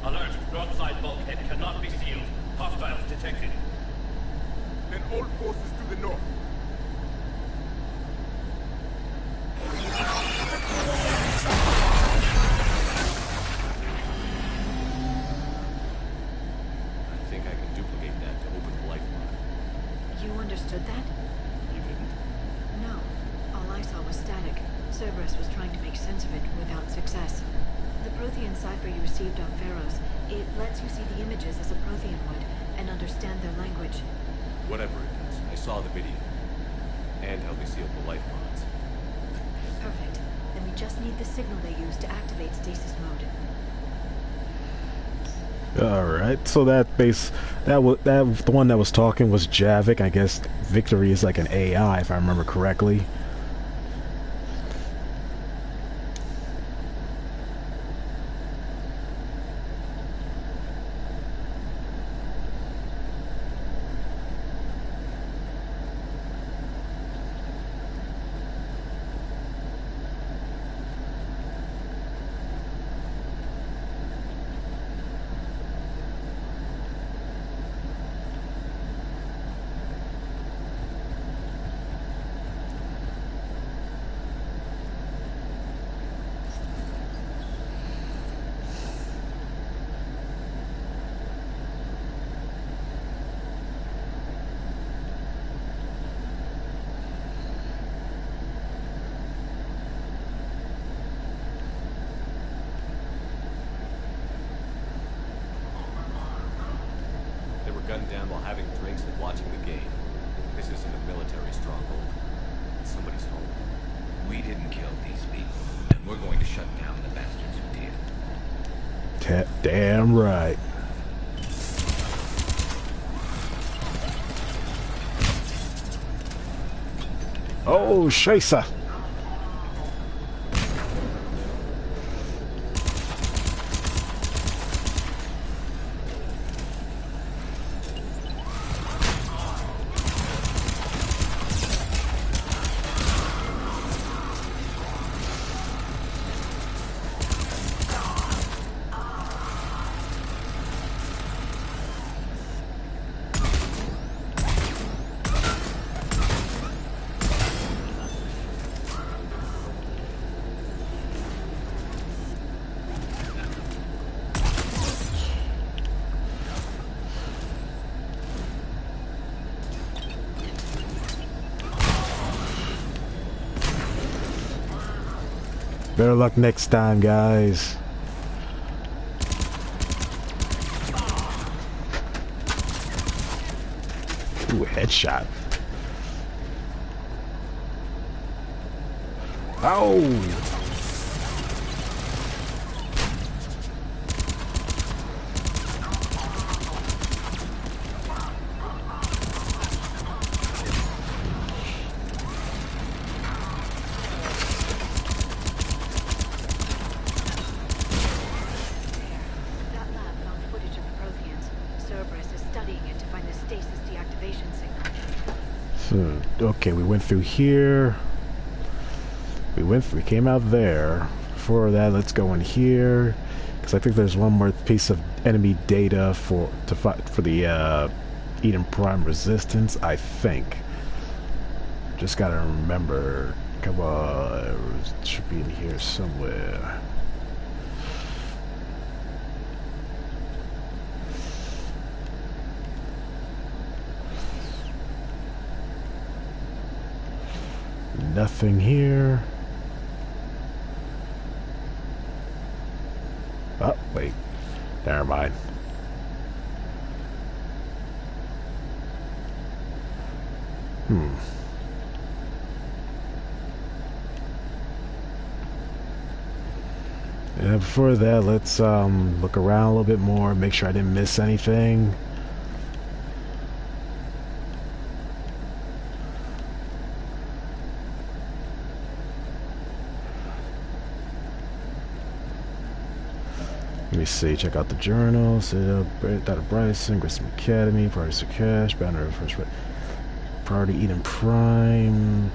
Alert! Broadside bulkhead cannot be sealed. Hostiles detected. Then all forces to the north. I think I can duplicate that to open the life pod. You understood that? You didn't? No. All I saw was static. Cerberus was trying to make sense of it without success. The Prothean cipher you received on Pharos, it lets you see the images as a Prothean would and understand their language. Whatever it is, I saw the video. And how they sealed the life pods. Perfect. Then we just need the signal they use to activate stasis mode. Alright, so that the one that was talking was Javik. I guess Victory is like an AI, if I remember correctly. They were gunned down while having drinks and watching the game. This isn't a military stronghold. It's somebody's home. We didn't kill these people, and we're going to shut down the bastards who did. Damn right. Oh, Scheiße. Better luck next time, guys. Ooh, headshot. Oh! Okay, we went through here. We came out there. Before that, let's go in here, because I think there's one more piece of enemy data for the Eden Prime resistance. I think. Just gotta remember. Come on, it should be in here somewhere. Nothing here. Oh, wait. Never mind. Yeah, before that, let's look around a little bit more, make sure I didn't miss anything. Let me see, check out the journal, Dr. Bryson, Grissom Academy, Priority Cash, Banner of First Priority Eden Prime.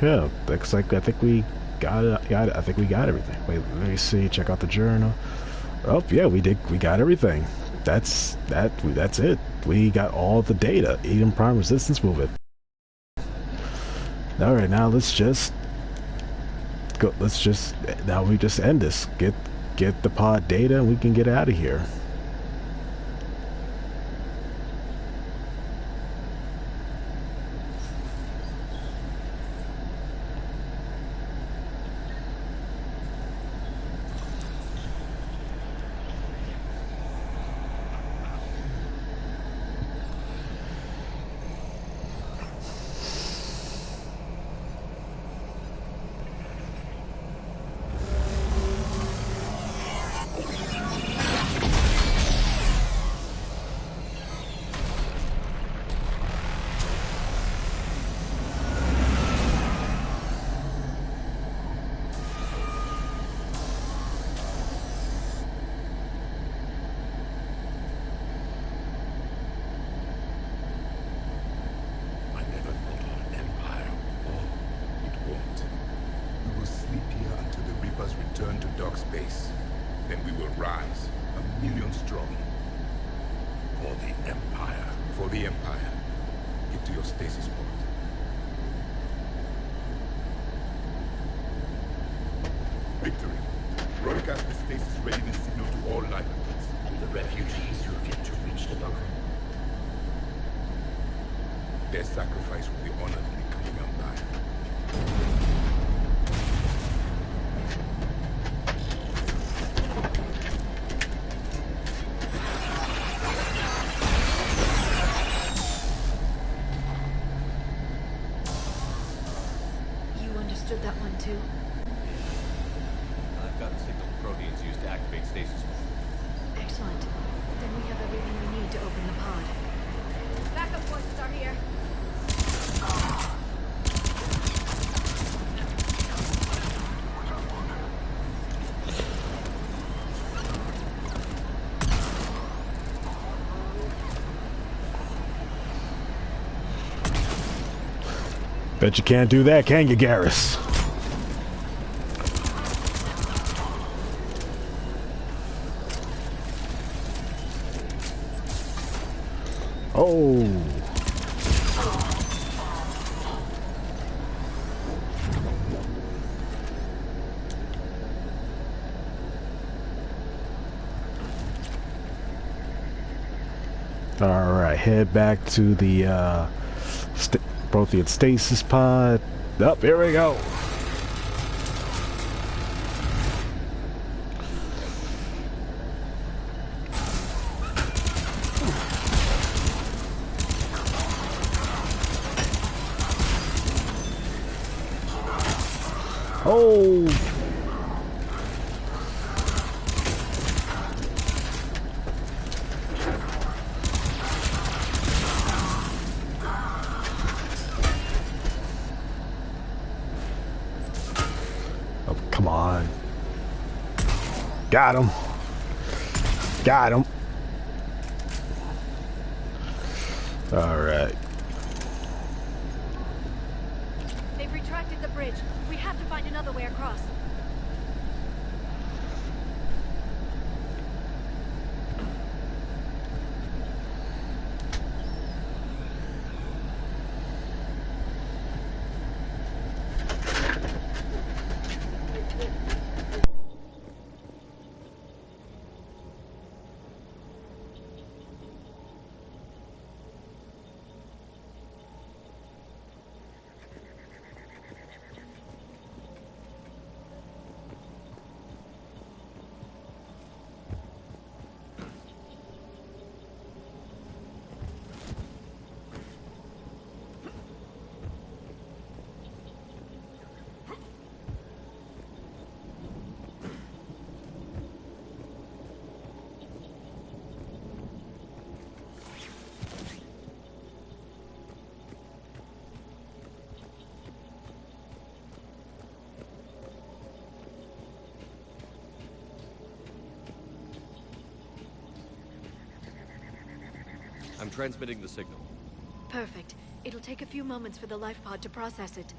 Yeah, looks like I think we got it. I think we got everything. Wait, let me see, check out the journal. Oh yeah, we got everything. That's it. We got all the data. Eden Prime resistance movement. Alright, now let's just end this. Get the pod data and we can get out of here. Return to dock space. Then we will rise, 1,000,000 strong. For the Empire. For the Empire. Get to your stasis port. Victory. Broadcast the stasis readiness signal to all lifeboats. And the refugees who have yet to reach the bunker. Their sacrifice will be honored in the coming Empire. That one too? I've got a signal Proteans used to activate stasis. Excellent. Then we have everything we need to open the pod. Backup forces are here. Bet you can't do that, can you, Garrus? Oh. All right, head back to the Prothean stasis pod. Up, here we go. Oh. Oh, come on. Got him. Got him. All right. They've retracted the bridge. We have to find another way across. I'm transmitting the signal. Perfect. It'll take a few moments for the life pod to process it.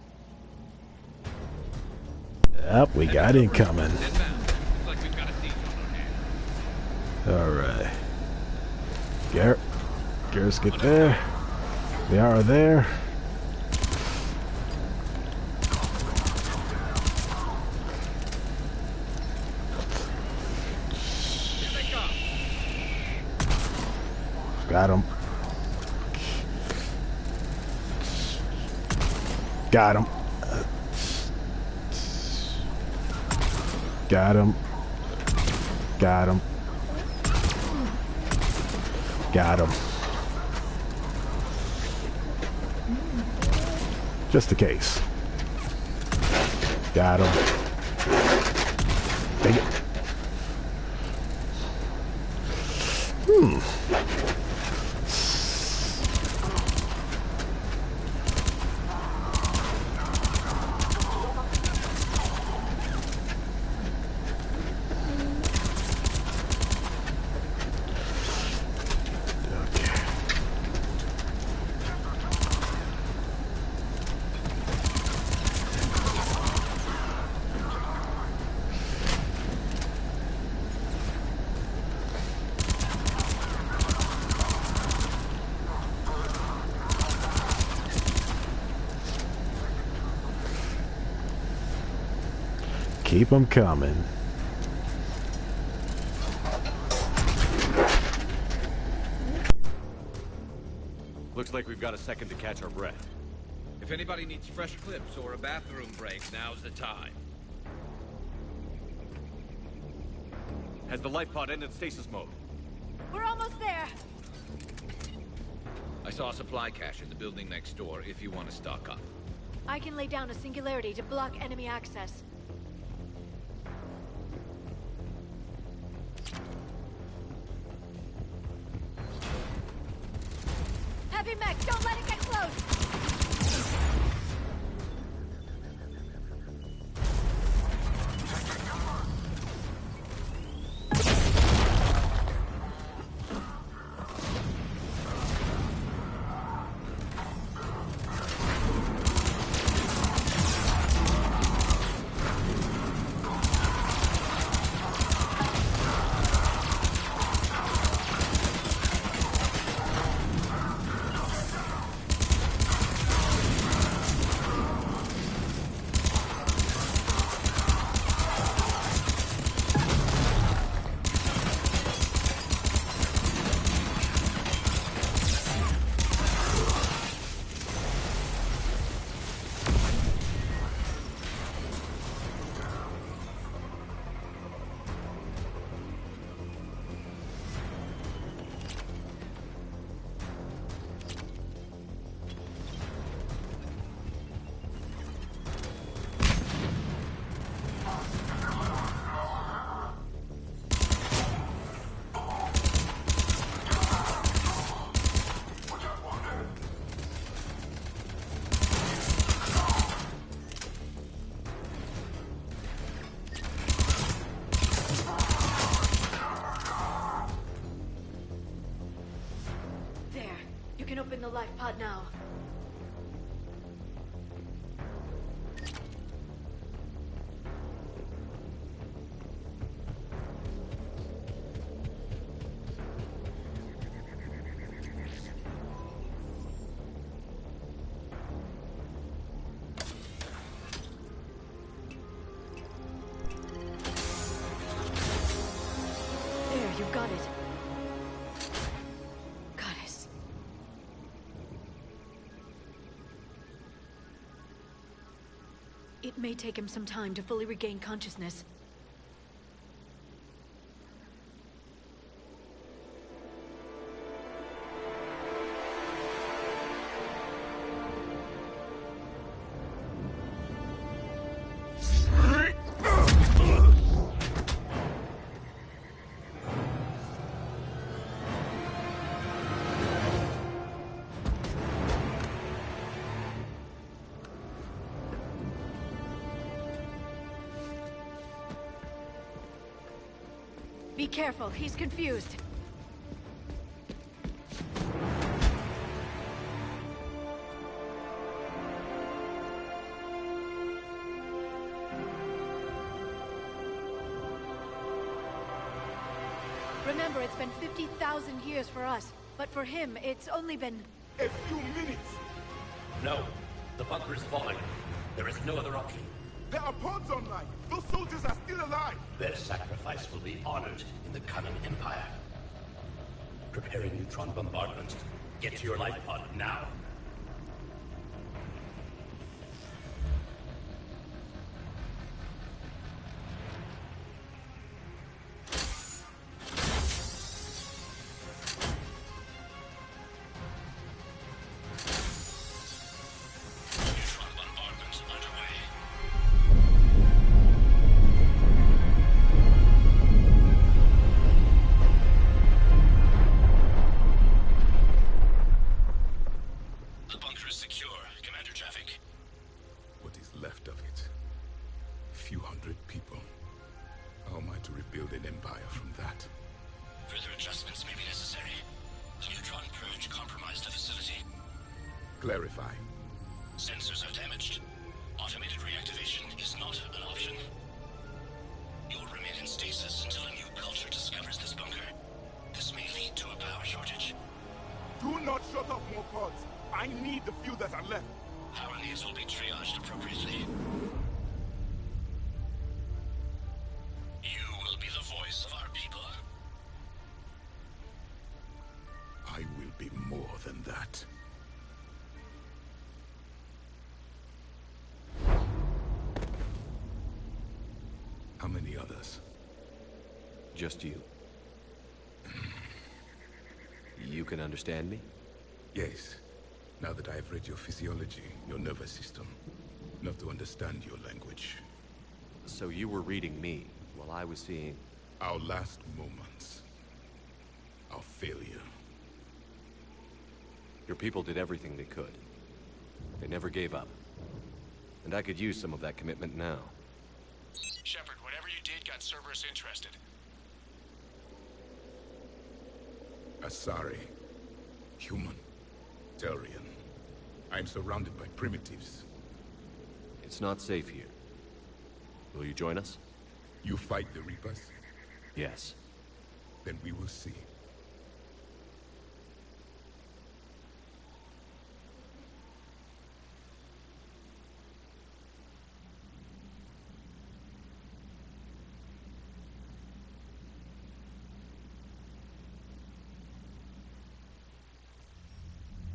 Yep, we got incoming. Alright. Garrus, get there. They are there. Got him. Got him. Got him. Got him. Got him. Just in case. Got him. Take it. Keep them coming. Looks like we've got a second to catch our breath. If anybody needs fresh clips or a bathroom break, now's the time. Has the life pod ended stasis mode? We're almost there. I saw a supply cache in the building next door if you want to stock up. I can lay down a singularity to block enemy access. Heavy mech, don't let it get close! life pod now. There, you've got it. Goddess. It may take him some time to fully regain consciousness. Be careful, he's confused. Remember, it's been 50,000 years for us, but for him, it's only been... A few minutes! No. The bunker is falling. There is no other option. There are pods online! Those soldiers are still alive! Their sacrifice will be honored in the coming Empire. Preparing neutron bombardment. Get to your life pod now. Neutron bombardment underway. The bunker is secure. Commander Traffic. What is left of it? A few hundred people. How am I to rebuild an empire from that? Further adjustments may be necessary. The neutron purge compromised the facility. Clarify. Sensors are damaged. Automated reactivation is not an option. You'll remain in stasis until a new culture discovers this bunker. This may lead to a power shortage. Do not shut off more pods! I need the few that are left! Power needs will be triaged appropriately. You will be the voice of our people. I will be more than that. How many others? Just you. You can understand me? Yes. Now that I have read your physiology, your nervous system, enough to understand your language. So you were reading me while I was seeing... Our last moments. Our failure. Your people did everything they could. They never gave up. And I could use some of that commitment now. Shepard, whatever you did got Cerberus interested. Asari. Human. Turian. I'm surrounded by primitives. It's not safe here. Will you join us? You fight the Reapers? Yes. Then we will see.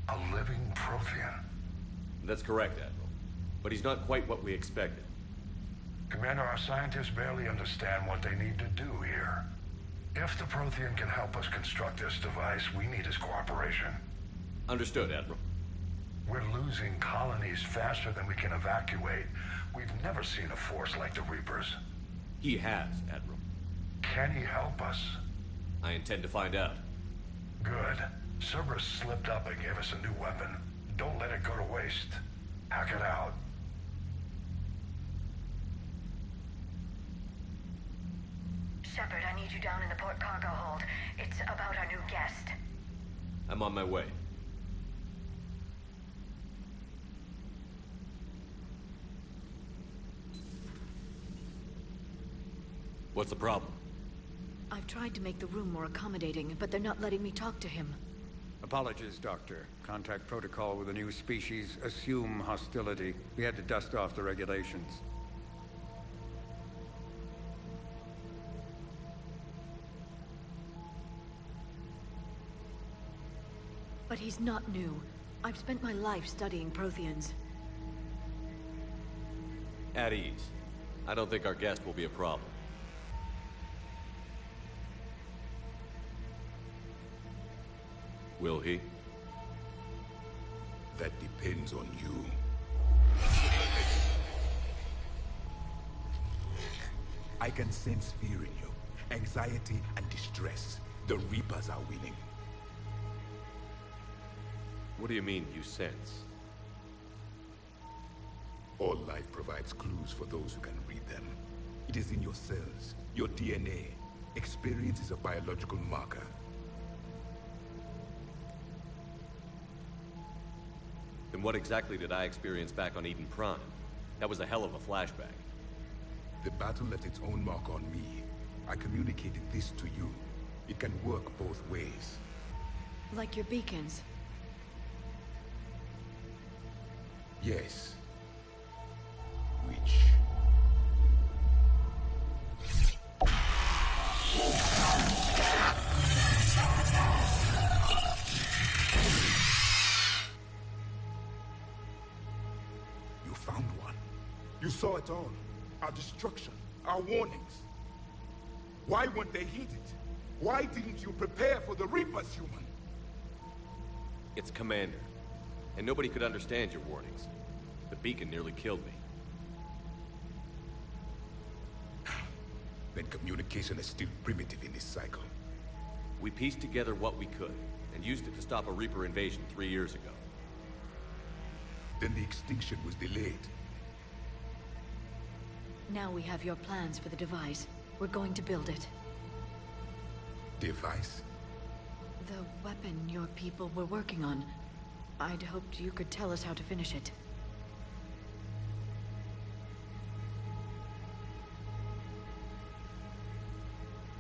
A living Prothean. That's correct, Admiral. But he's not quite what we expected. Commander, our scientists barely understand what they need to do here. If the Prothean can help us construct this device, we need his cooperation. Understood, Admiral. We're losing colonies faster than we can evacuate. We've never seen a force like the Reapers. He has, Admiral. Can he help us? I intend to find out. Good. Cerberus slipped up and gave us a new weapon. Don't let it go to waste. Hack it out. Shepard, I need you down in the port cargo hold. It's about our new guest. I'm on my way. What's the problem? I've tried to make the room more accommodating, but they're not letting me talk to him. Apologies, Doctor. Contact protocol with a new species. Assume hostility. We had to dust off the regulations. But he's not new. I've spent my life studying Protheans. At ease. I don't think our guest will be a problem. Will he? That depends on you. I can sense fear in you. Anxiety and distress. The Reapers are winning. What do you mean, you sense? All life provides clues for those who can read them. It is in your cells, your DNA. Experience is a biological marker. Then what exactly did I experience back on Eden Prime? That was a hell of a flashback. The battle left its own mark on me. I communicated this to you. It can work both ways. Like your beacons. Yes. Which? You found one. You saw it all. Our destruction, our warnings. Why weren't they heeded? Why didn't you prepare for the Reapers, human? It's Commander. And nobody could understand your warnings. The beacon nearly killed me. Then communication is still primitive in this cycle. We pieced together what we could, and used it to stop a Reaper invasion 3 years ago. Then the extinction was delayed. Now we have your plans for the device. We're going to build it. Device? The weapon your people were working on. I'd hoped you could tell us how to finish it.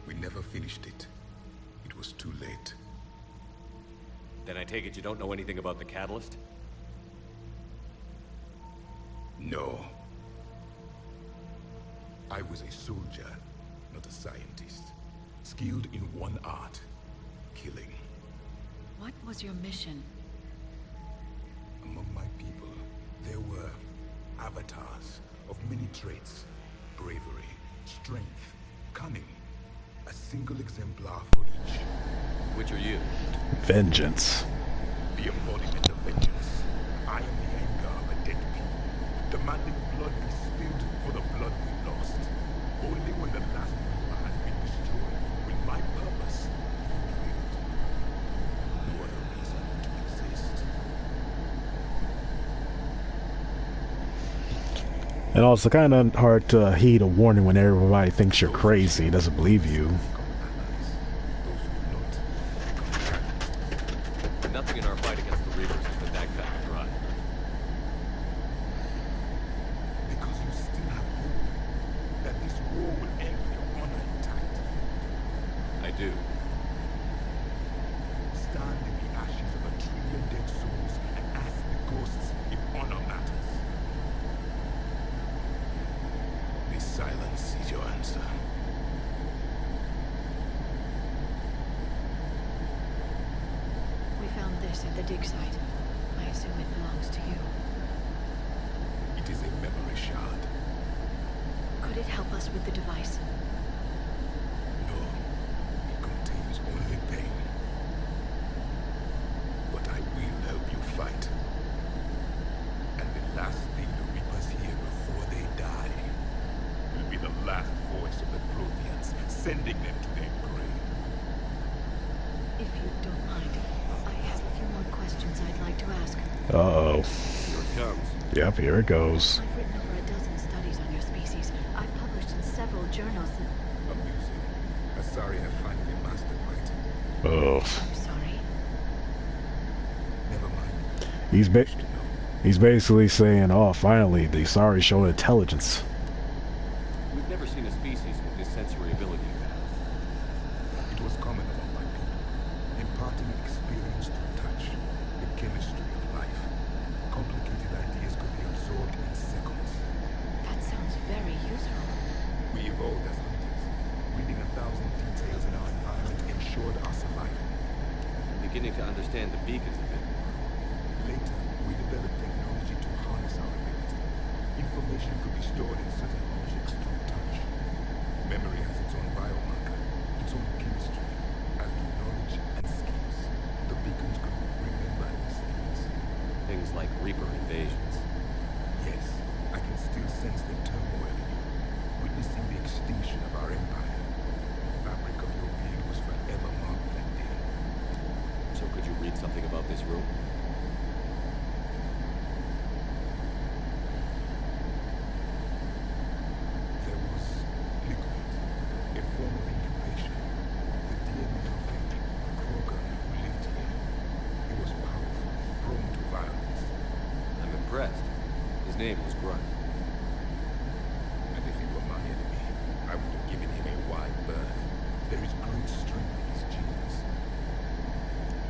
We never finished it. It was too late. Then I take it you don't know anything about the catalyst? No. I was a soldier, not a scientist. Skilled in one art, killing. What was your mission? Among my people, there were avatars of many traits. Bravery, strength, cunning. A single exemplar for each. Which are you? Vengeance. The embodiment of vengeance. I am the anger of a dead people, demanding blood be spilled for the blood we lost. Only when the last Reaper has been destroyed will my purpose be fulfilled. No other reason to exist. And also kind of hard to heed a warning when everybody thinks you're crazy, doesn't believe you. Nothing in our fight against the Reapers has been that cut and dry. Because you still have hope that this war will end with your honor intact. I do. Stand in the ashes of 1 trillion dead souls and ask the ghosts if honor matters. This silence is your answer. We found this at the dig site. I assume it belongs to you. It is a memory shard. Could it help us with the device? No, it contains only pain. But I will help you fight. And the last thing the Reapers hear before they die will be the last voice of the Protheans, sending them to their grave. If you don't mind, I have a few more questions I'd like to ask. Uh-oh. Here it comes. Yep, here it goes. I've written over a dozen studies on your species. I've published in several journals. Amusing. Asari have finally mastered writing. Oh. I'm sorry. Never mind. He's basically saying, oh, finally, the Asari showed intelligence. We've never seen a species with this sensory ability you have? It was common among my people, imparting experience through touch, the chemistry of life. Complicated ideas could be absorbed in seconds. That sounds very useful. We evolved as hunters. Reading 1,000 details in our environment ensured our survival. I'm beginning to understand the beacons a bit more. Later, we developed technology to harness our ability. Information could be stored in certain objects through touch. Memory has its own biomarker, its own chemistry. As do knowledge and skills, the beacons could remember these things. Things like Reaper invasions. Yes, I can still sense the turmoil in you, witnessing the extinction of our empire. The fabric of your being was forever marked that day. So could you read something about this room? There was liquid, a form of incubation. The DNA of a Krogan who lived here. He was powerful, prone to violence. I'm impressed. His name was Grunt. And if he were my enemy, I would have given him a wide berth. There is great strength in his genes.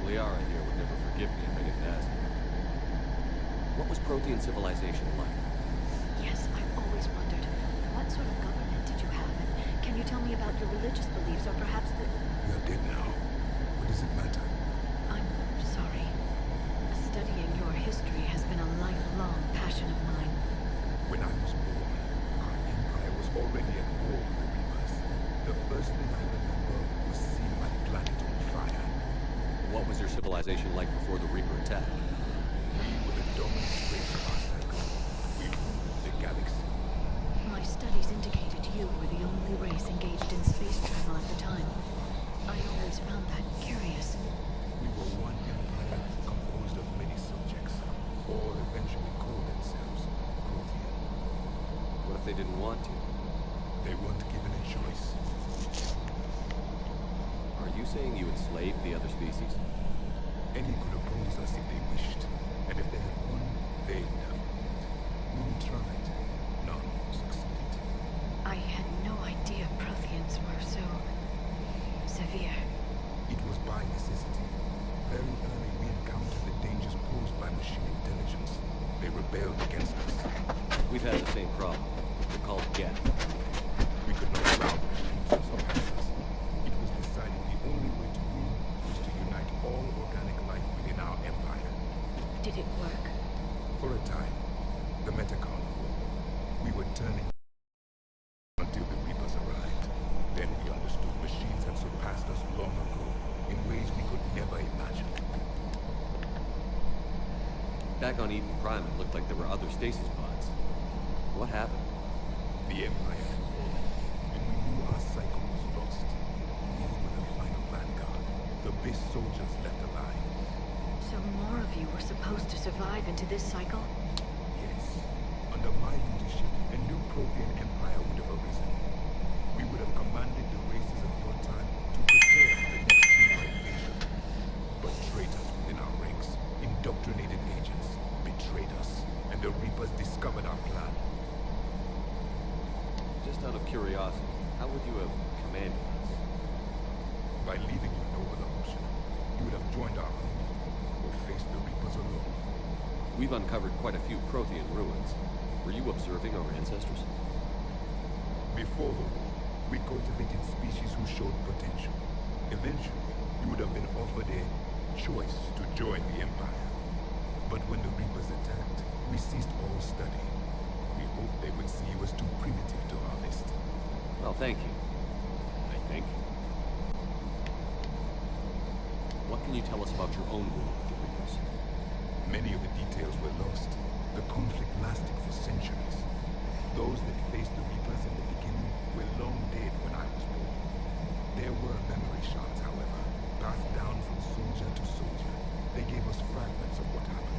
Liara here would never forgive me if I didn't ask her. What was Prothean civilization like? Yes, I've always wondered, what sort of government did you have? And can you tell me about your religious beliefs, or perhaps the... You're dead now. What does it matter? I'm sorry. Studying your history has been a lifelong passion of mine. When I was born, our empire was already at war with the Reapers. The first thing I remember was seeing my planet on fire. What was your civilization like before the Reaper attack? We were the dominant race of our cycle. We ruled the galaxy. My studies indicated you were the only race engaged in space travel at the time. I always found that curious. We were one empire composed of many subjects. All eventually called themselves Prothean. What if they didn't want to? They weren't given a choice. Are you saying you enslaved the other species? Any could oppose us if they wished. And if they had won, they'd have won. We tried. None succeeded. I had no idea Protheans were so... severe. It was by necessity. Very early we encountered the dangers posed by machine intelligence. They rebelled against us. We've had the same problem. They're called Geth. We could not allow the machines to surpass us. It was decided the only way to rule was to unite all organic life within our empire. Did it work? For a time, the Metacon ruled. We were turning until the Reapers arrived. Then we understood machines had surpassed us long ago, in ways we could never imagine. Back on Eden Prime, it looked like there were other stasis pods. What happened? The Empire had fallen, and we knew our cycle was lost. We were the final vanguard, the best soldiers left alive. So more of you were supposed to survive into this cycle? Yes. Under my leadership, a new Prothean empire would have arisen. We would have commanded the races of your time to prepare for the next Reaper invasion. But traitors within our ranks, indoctrinated agents, betrayed us, and the Reapers discovered our plan. Just out of curiosity, how would you have commanded us? By leaving you no other option, you would have joined our army, or faced the Reapers alone. We've uncovered quite a few Prothean ruins. Were you observing our ancestors? Before the war, we cultivated species who showed potential. Eventually, you would have been offered a choice to join the Empire. But when the Reapers attacked, we ceased all study. We hoped they would see you as too primitive to harvest. Well, thank you. I think. What can you tell us about your own rule with the Reapers? Many of the details were lost. The conflict lasted for centuries. Those that faced the Reapers in the beginning were long dead when I was born. There were memory shards, however, passed down from soldier to soldier. They gave us fragments of what happened.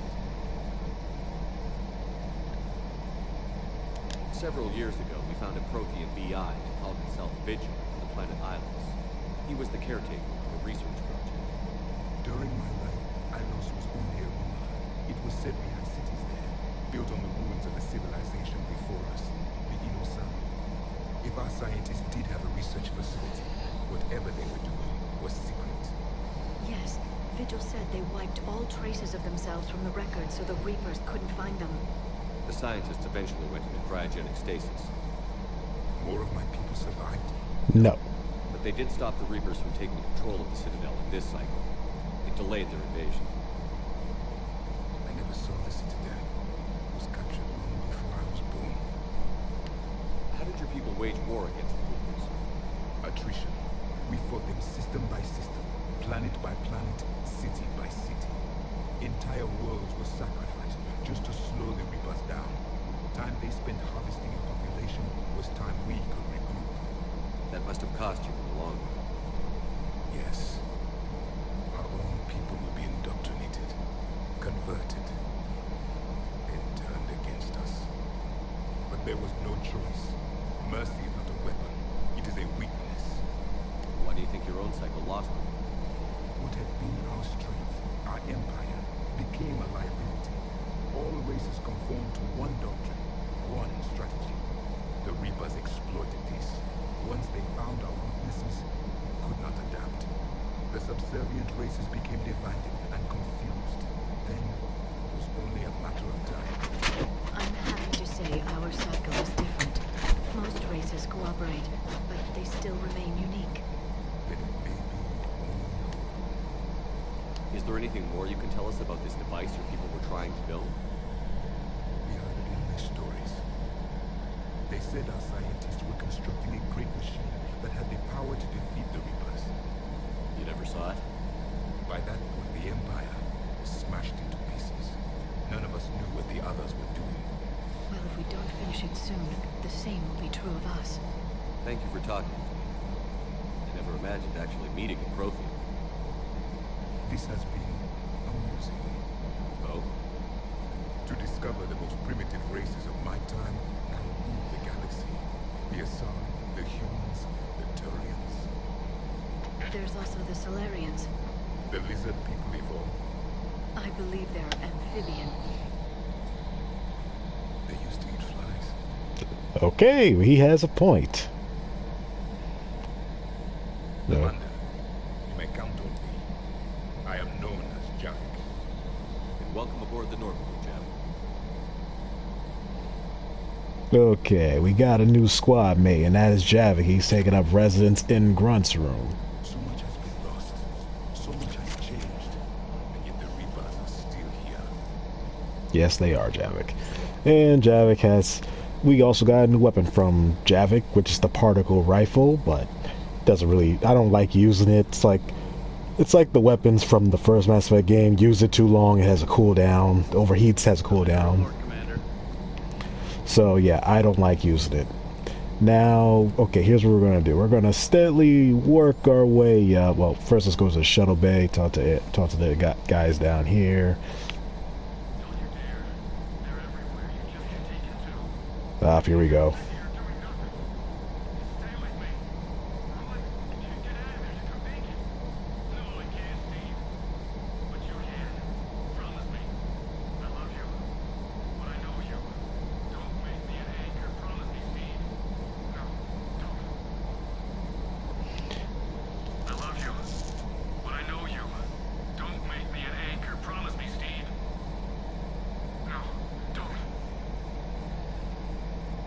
Several years ago, we found a Prothean VI who called himself Vigil on the planet Ilos. He was the caretaker of the research project. During my life, Ilos was only a rumor. It was said we had cities there, built on the ruins of a civilization before us, the Inosani. If our scientists did have a research facility, whatever they were doing was secret. Yes, Vigil said they wiped all traces of themselves from the records so the Reapers couldn't find them. The scientists eventually went into cryogenic stasis. More of my people survived? No. But they did stop the Reapers from taking control of the Citadel in this cycle. It delayed their invasion. I never saw the Citadel. It was captured long before I was born. How did your people wage war against the Reapers? Attrition. We fought them system by system, planet by planet, city by city. Entire worlds were sacrificed just to slow the Reapers down. Time they spent harvesting a population was time we could regroup. That must have cost you in the long run. Yes. Our own people will be indoctrinated, converted, and turned against us. But there was no choice. Mercy is not a weapon. It is a weakness. Why do you think your own cycle lost them? What had been our strength, our empire, became a liability. All races conformed to one doctrine, one strategy. The Reapers exploited this. Once they found our weaknesses, could not adapt. The subservient races became divided and confused. Then, it was only a matter of time. I'm happy to say our cycle is different. Most races cooperate, but they still remain unique. Is there anything more you can tell us about this device your people were trying to build? We heard it in their stories. They said our scientists were constructing a great machine that had the power to defeat the Reapers. You never saw it? By that point, the Empire was smashed into pieces. None of us knew what the others were doing. Well, if we don't finish it soon, the same will be true of us. Thank you for talking with me. I never imagined actually meeting a Prothean. This has been amusing. Oh? To discover the most primitive races of my time and rule the galaxy. The Asari, the humans, the Turians. There's also the Solarians. The lizard people evolved. I believe they're amphibian. They used to eat flies. Okay, he has a point. Commander, you may count on me. I am known as Javik. And welcome aboard the Northwood, Javik. Okay, we got a new squad mate, and that is Javik. He's taking up residence in Grunt's room. So much has been lost. So much has changed. And yet the Reapers are still here. Yes, they are, Javik. And Javik has... We also got a new weapon from Javik, which is the particle rifle, but doesn't really... I don't like using it. It's like the weapons from the first Mass Effect game. Use it too long, it has a cooldown. Overheats, has a cooldown. So yeah, I don't like using it. Now, okay, here's what we're gonna do. We're gonna steadily work our way. Well, first let's go to the shuttle bay. Talk to the guys down here. Here we go.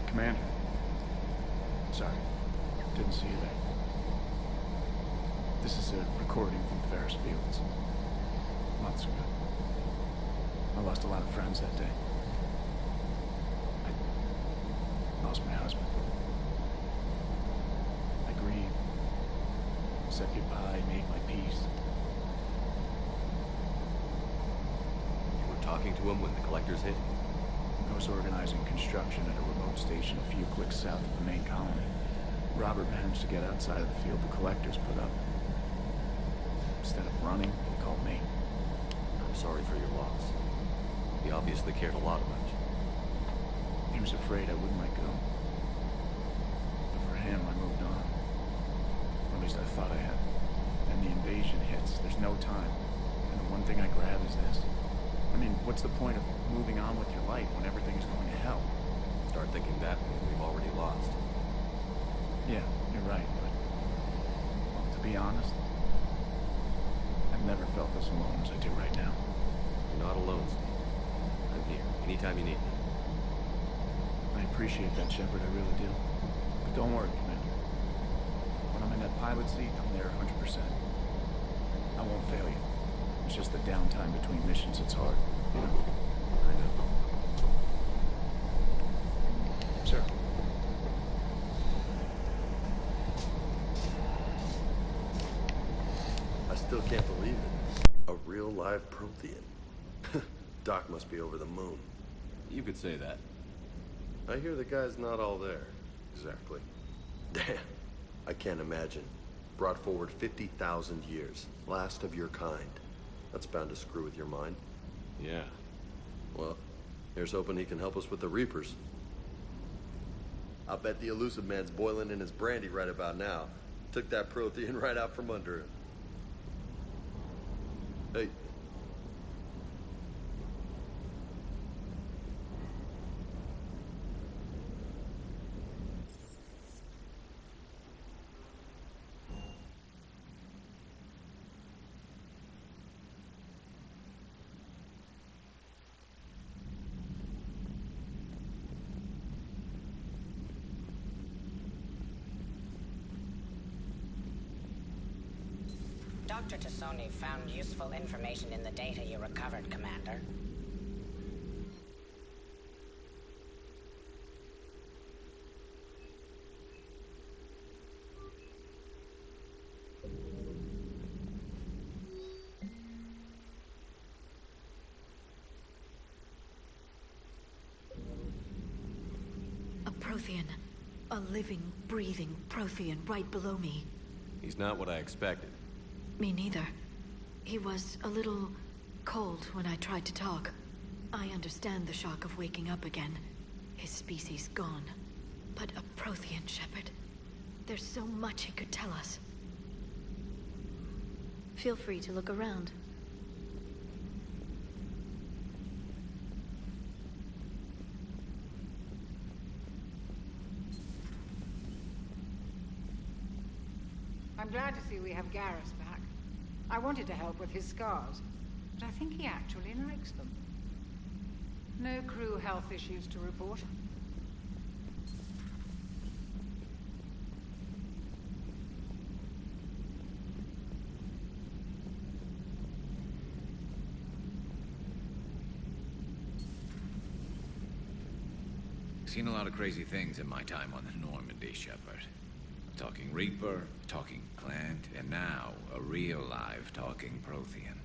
Commander. Sorry, didn't see you there. This is a recording from Ferris Fields. Months ago. I lost a lot of friends that day. I lost my husband. I grieved. Said goodbye, made my peace. You were talking to him when the collectors hit? I was organizing construction at a remote station a few clicks south of the main colony. Robert managed to get outside of the field the collectors put up. Instead of running, he called me. I'm sorry for your loss. He obviously cared a lot about you. He was afraid I wouldn't let go. But for him, I moved on. Or at least I thought I had. Then the invasion hits. There's no time. And the one thing I grab is this. I mean, what's the point of moving on with your life when everything is going to hell? Start thinking that way, we've already lost. Yeah, you're right, but... well, to be honest, I've never felt as alone as I do right now. You're not alone, Steve. I'm here, anytime you need me. I appreciate that, Shepard, I really do. But don't worry, Commander. When I'm in that pilot seat, I'm there 100%. I won't fail you. It's just the downtime between missions that's hard, you know? I know. Sir. I still can't believe it. A real live Prothean. Doc must be over the moon. You could say that. I hear the guy's not all there. Exactly. Damn. I can't imagine. Brought forward 50,000 years. Last of your kind. That's bound to screw with your mind. Yeah. Well, here's hoping he can help us with the Reapers. I'll bet the Elusive Man's boiling in his brandy right about now. Took that Prothean right out from under him. Hey. Dr. Tassoni found useful information in the data you recovered, Commander. A Prothean. A living, breathing Prothean right below me. He's not what I expected. Me neither. He was a little cold when I tried to talk. I understand the shock of waking up again. His species gone. But a Prothean, Shepard. There's so much he could tell us. Feel free to look around. I'm glad to see we have Garrus back. I wanted to help with his scars, but I think he actually likes them. No crew health issues to report. Seen a lot of crazy things in my time on the Normandy, Shepard. Talking Reaper, talking Plant, and now a real live talking Prothean.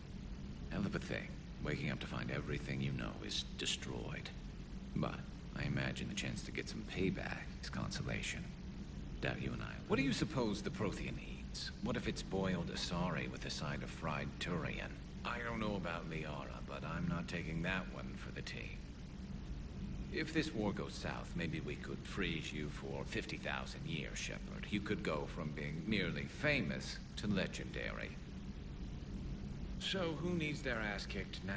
Hell of a thing, waking up to find everything you know is destroyed. But I imagine the chance to get some payback is consolation. Doubt you and I. What do you suppose the Prothean eats? What if it's boiled Asari with a side of fried Turian? I don't know about Liara, but I'm not taking that one for the team. If this war goes south, maybe we could freeze you for 50,000 years, Shepard. You could go from being merely famous to legendary. So who needs their ass kicked now?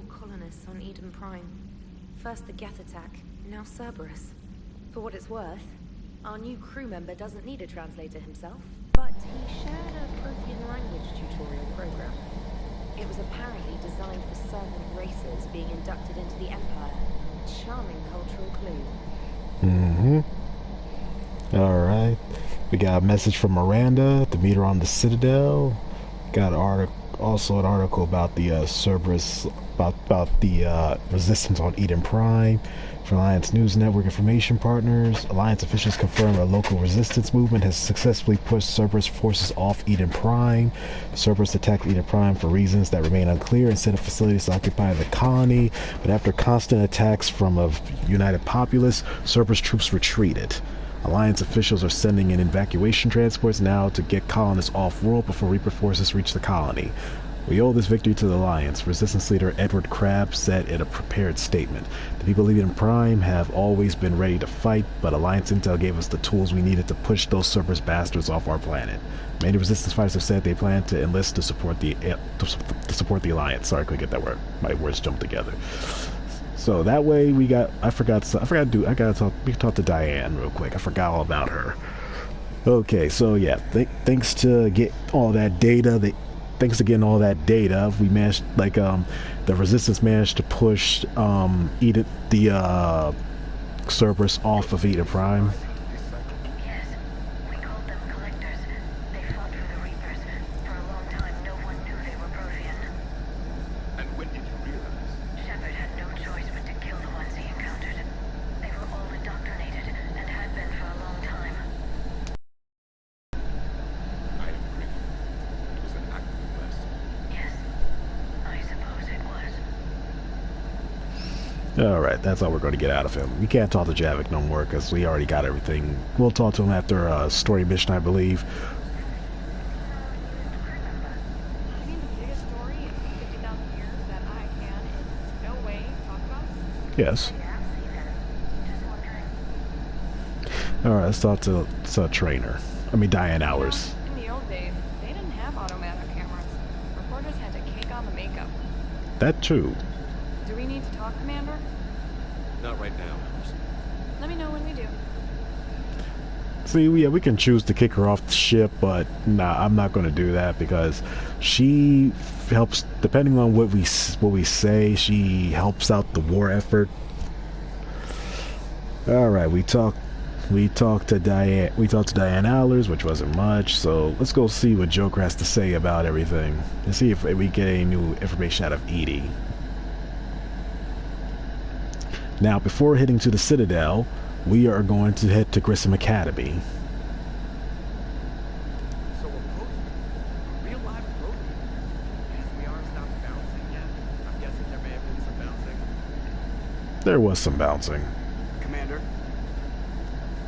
Colonists on Eden Prime. First the Geth attack, now Cerberus. For what it's worth, our new crew member doesn't need a translator himself, but he shared a Prothean language tutorial program. It was apparently designed for servant races being inducted into the Empire. Charming cultural clue. Alright. We got a message from Miranda to meet her on the Citadel. Got also an article about the Cerberus, about the resistance on Eden Prime. For Alliance News Network information partners, Alliance officials confirm a local resistance movement has successfully pushed Cerberus forces off Eden Prime. Cerberus attacked Eden Prime for reasons that remain unclear and set up facilities to occupy the colony, but after constant attacks from a united populace, Cerberus troops retreated. Alliance officials are sending in evacuation transports now to get colonists off-world before Reaper forces reach the colony. We owe this victory to the Alliance, Resistance leader Edward Crabb said in a prepared statement. The people of Eden Prime have always been ready to fight, but Alliance intel gave us the tools we needed to push those Cerberus bastards off our planet. Many Resistance fighters have said they plan to enlist to support the Alliance. Sorry, I couldn't get that word. My words jumped together. So that way we got. We can talk to Diane real quick. I forgot all about her. Okay, so yeah, thanks to get all that data. Thanks to getting all that data, we managed, the Resistance managed to push Cerberus off of Eden Prime. Alright, that's all we're going to get out of him. We can't talk to Javik no more because we already got everything. We'll talk to him after a story mission, I believe. Yes. Alright, let's talk to Trainer. Diane Hours. In the old days, they didn't have automatic cameras. Reporters had to cake on the makeup. That too. Do we need to talk, Commander? Not right now. Let me know when we do. See, we can choose to kick her off the ship, but nah, I'm not going to do that because she helps, depending on what we say, she helps out the war effort. All right, we talked to Diane Allers, which wasn't much. So let's go see what Joker has to say about everything and see if we get any new information out of EDI. Now, before heading to the Citadel, we are going to head to Grissom Academy. So real live Prothean. Yes, we are stopped bouncing yet. I'm guessing there may have been some bouncing. There was some bouncing. Commander?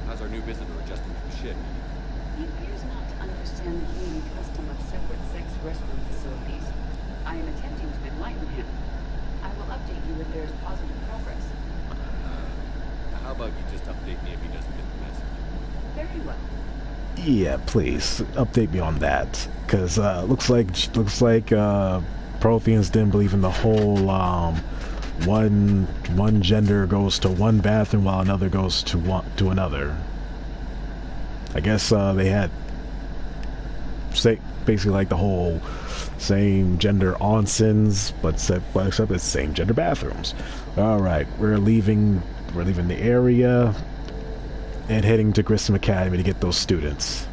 How's our new visitor adjusting to the ship? He appears not to understand the human custom of separate sex restroom facilities. I am attempting to enlighten him. I will update you if there is positive progress. How about you just update me if he doesn't get the message? Very well. Yeah, please update me on that, because looks like Protheans didn't believe in the whole one gender goes to one bathroom while another goes to another. I guess they had basically like the whole same gender onsens, but except it's same gender bathrooms. All right, we're leaving the area and heading to Grissom Academy to get those students.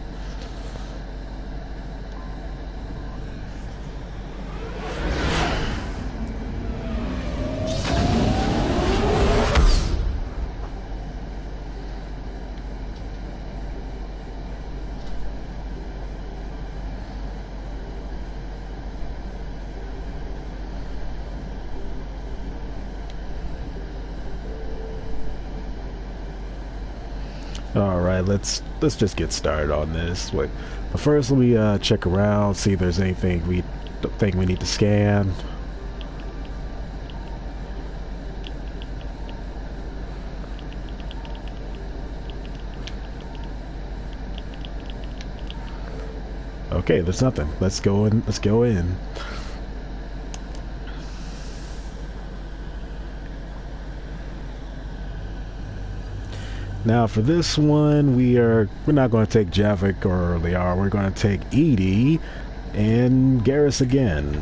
Alright, let's just get started on this. Wait, but first let me check around, see if there's anything we think we need to scan. Okay, there's nothing. Let's go in. Let's go in. Now for this one, we're not going to take Javik or Liara. We're going to take EDI and Garrus again.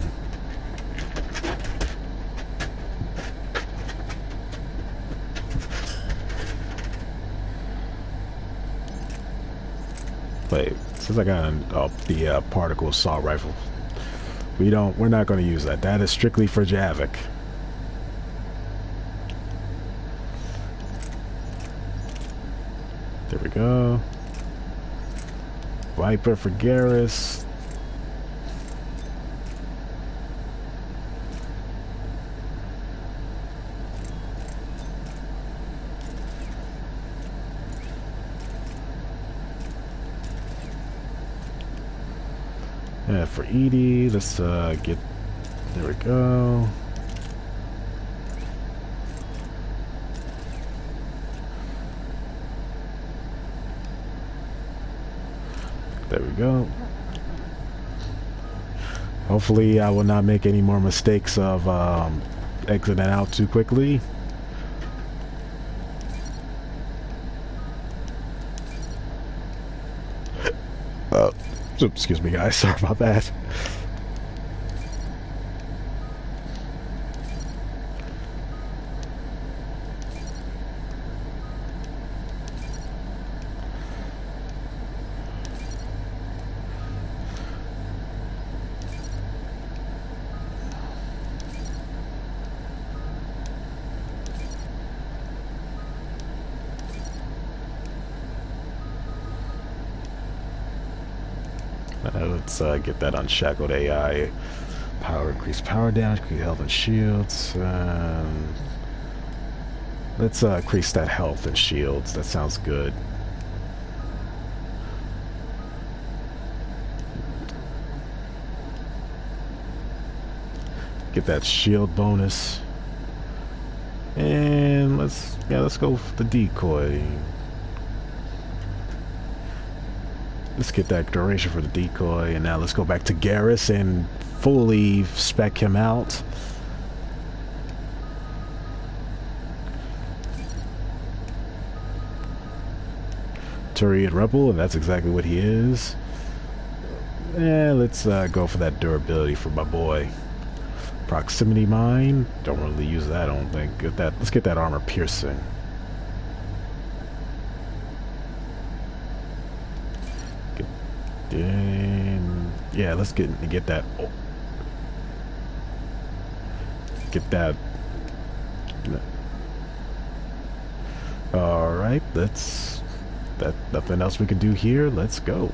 Wait, since I got the particle assault rifle, we're not going to use that. That is strictly for Javik. There we go. Viper for Garrus. For Edie, let's get... There we go. There we go. Hopefully I will not make any more mistakes of exiting out too quickly. Excuse me guys, sorry about that. Let's get that unshackled AI. Power, increase power damage, increase health and shields. Let's increase that health and shields. That sounds good. Get that shield bonus. And let's go for the decoy. Let's get that duration for the decoy, and now let's go back to Garrus and fully spec him out. Turian Rebel, and that's exactly what he is. And let's go for that durability for my boy. Proximity mine, don't really use that, I don't think. Get that. Let's get that armor piercing. And yeah, let's get that. Oh. Get that. All right, let's. Nothing else we can do here. Let's go.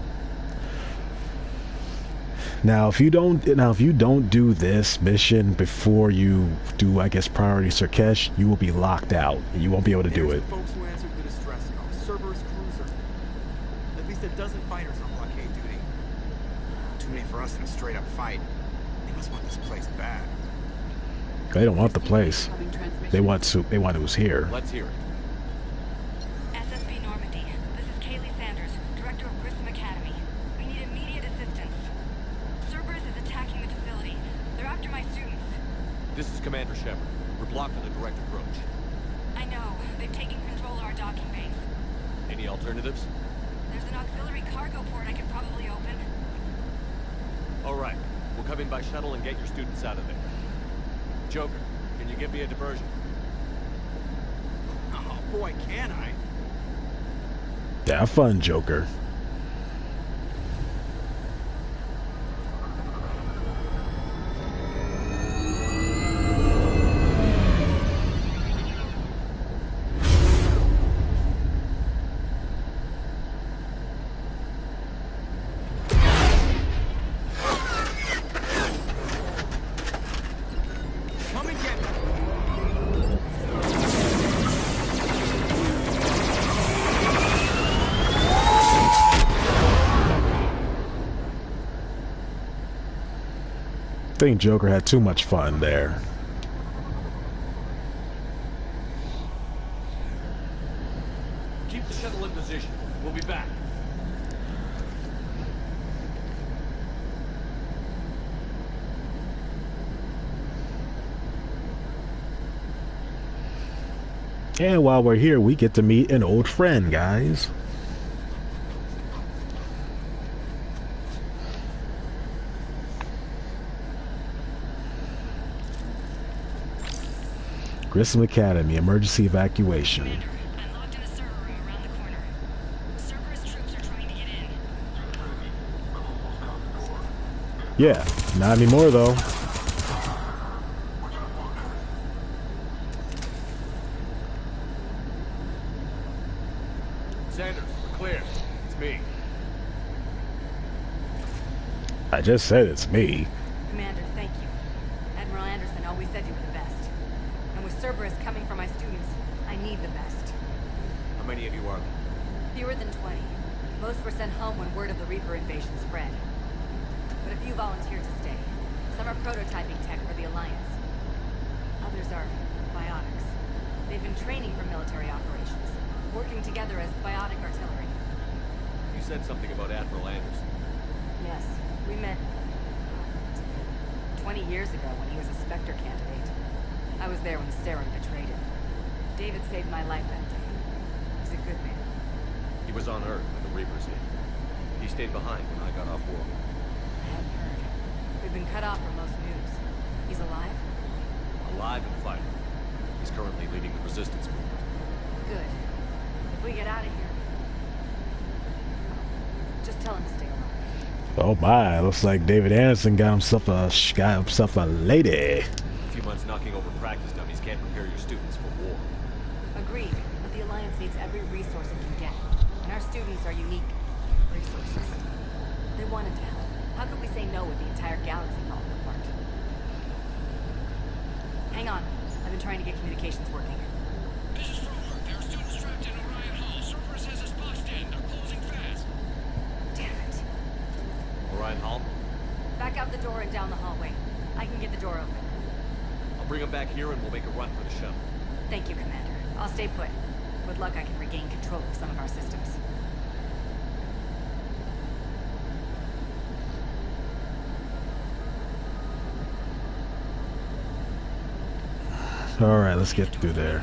Now, if you don't do this mission before you do, I guess, Priority Surkesh, you will be locked out. You won't be able to do it. Folks who answered the distress call. Cerberus cruiser. At least a dozen fighters on blockade duty. Too many for us in a straight-up fight. They must want this place bad. They don't want the place. They want who's here. Let's hear it. SSB Normandy. This is Kaylee Sanders, director of Grissom Academy. We need immediate assistance. Cerberus is attacking the facility. They're after my students. This is Commander Shepard. We're blocked on the direct approach. I know. They've taken control of our docking base. Any alternatives? There's an auxiliary cargo port I could probably open. All right. We'll come in by shuttle and get your students out of there. Joker, can you give me a diversion? Oh boy, can I? Yeah, have fun, Joker. I think Joker had too much fun there. Keep the shuttle in position. We'll be back. And while we're here, we get to meet an old friend, guys. Grissom Academy, emergency evacuation. Commander, I'm locked in a server room around the corner. Cerberus troops are trying to get in. Yeah, not anymore though. Sanders, we're clear. It's me. I just said it's me. Commander, thank you. Admiral Anderson always said you were the best. And with Cerberus coming for my students, I need the best. How many of you are there? Fewer than 20. Most were sent home when word of the Reaper invasion spread. But a few volunteered to stay. Some are prototyping tech for the Alliance. Others are biotics. They've been training for military operations, working together as biotic artillery. You said something about Admiral Anderson. Yes, we met 20 years ago when he was a Spectre candidate. I was there when Saren betrayed him. David saved my life that day. He's a good man. He was on Earth when the Reapers hit. He stayed behind when I got off world. I hadn't heard. We've been cut off from most news. He's alive? Alive and fighting. He's currently leading the resistance movement. Good. If we get out of here, just tell him to stay alive. Oh my, looks like David Anderson got himself a lady. A few months knocking over practice dummies can't prepare your students for war. Agreed, but the Alliance needs every resource it can get. And our students are unique resources. They wanted to help. How could we say no with the entire galaxy falling apart? Hang on. I've been trying to get communications working. This is Fromer. There are students trapped in Orion Hall. Cerberus has us boxed in. They're closing fast. Damn it. Orion Hall? Back out the door and down the hallway. I can get the door open. I'll bring them back here and we'll make a run for the shuttle. Thank you, Commander. I'll stay put. With luck, I can regain control of some of our systems. All right, let's get through there.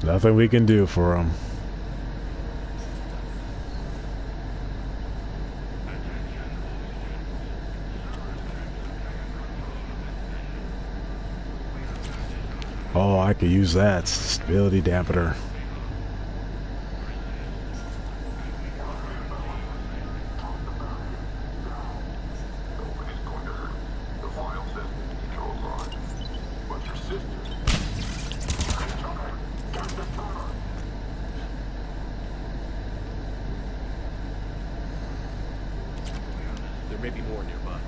Nothing we can do for him. Oh, I could use that stability dampener. There may be more nearby.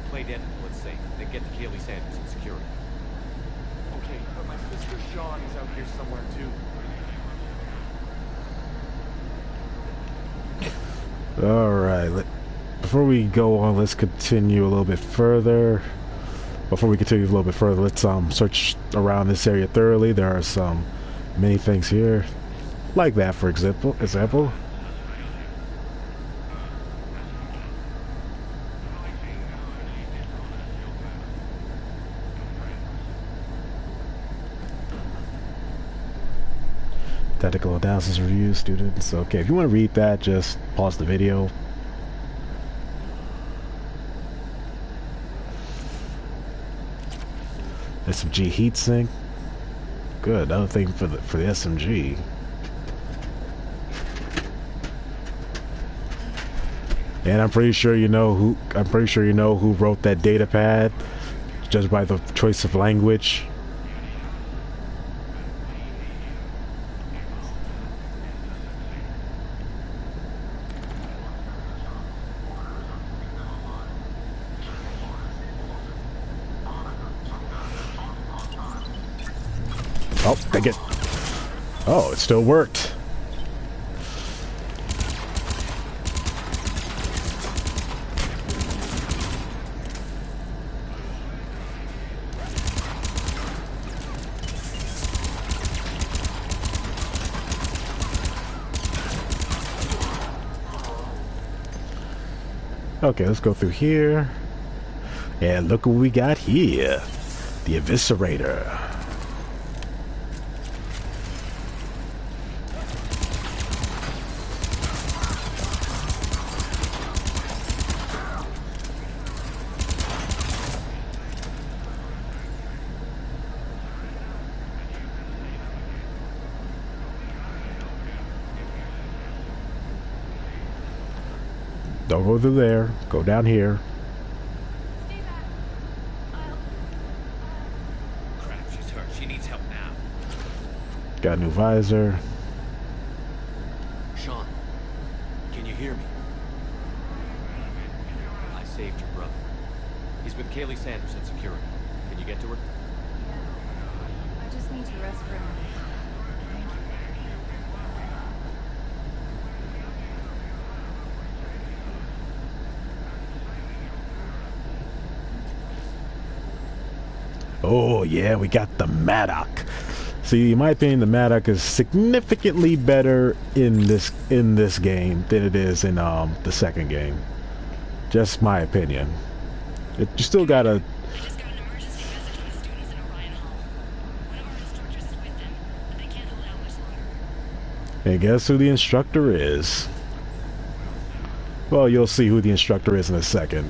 Play dead until it's safe, then get to Kaylee Sanders and secure it. Okay, but my sister Sean is out here somewhere too. All right, before we go on, let's continue a little bit further. Before we continue a little bit further, let's search around this area thoroughly. There are some many things here, like that, for example. Technical analysis review, students. Okay, if you want to read that, just pause the video. SMG heatsink. Good, another thing for the SMG. And I'm pretty sure you know who wrote that data pad, judged by the choice of language. Oh, dang it. Oh, it still worked. Okay, let's go through here. And look what we got here. The Eviscerator. Don't go through there. Go down here. Crap, she's hurt. She needs help now. Got a new visor. Sean, can you hear me? I saved your brother. He's with Kaylee Sanders at security. Can you get to her? just need to rest for a moment. Oh yeah, we got the Maddock. See, in my opinion, the Maddock is significantly better in this game than it is in the second game. Just my opinion. You still gotta. And guess who the instructor is? Well, you'll see who the instructor is in a second.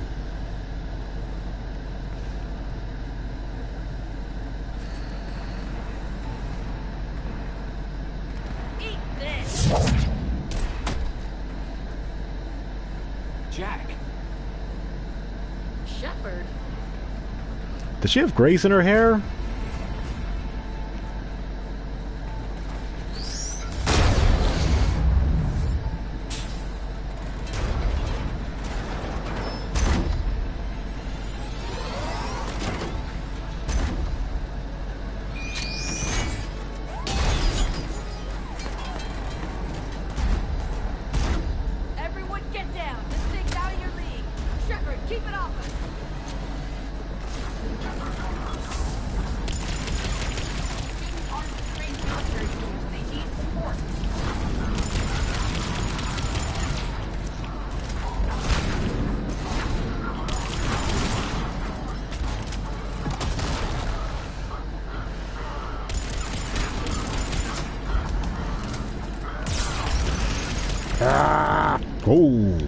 Jack. Shepard. Does she have grays in her hair? Everyone get down. This thing's out of your league. Shepard, keep it off us. Ah! Oh!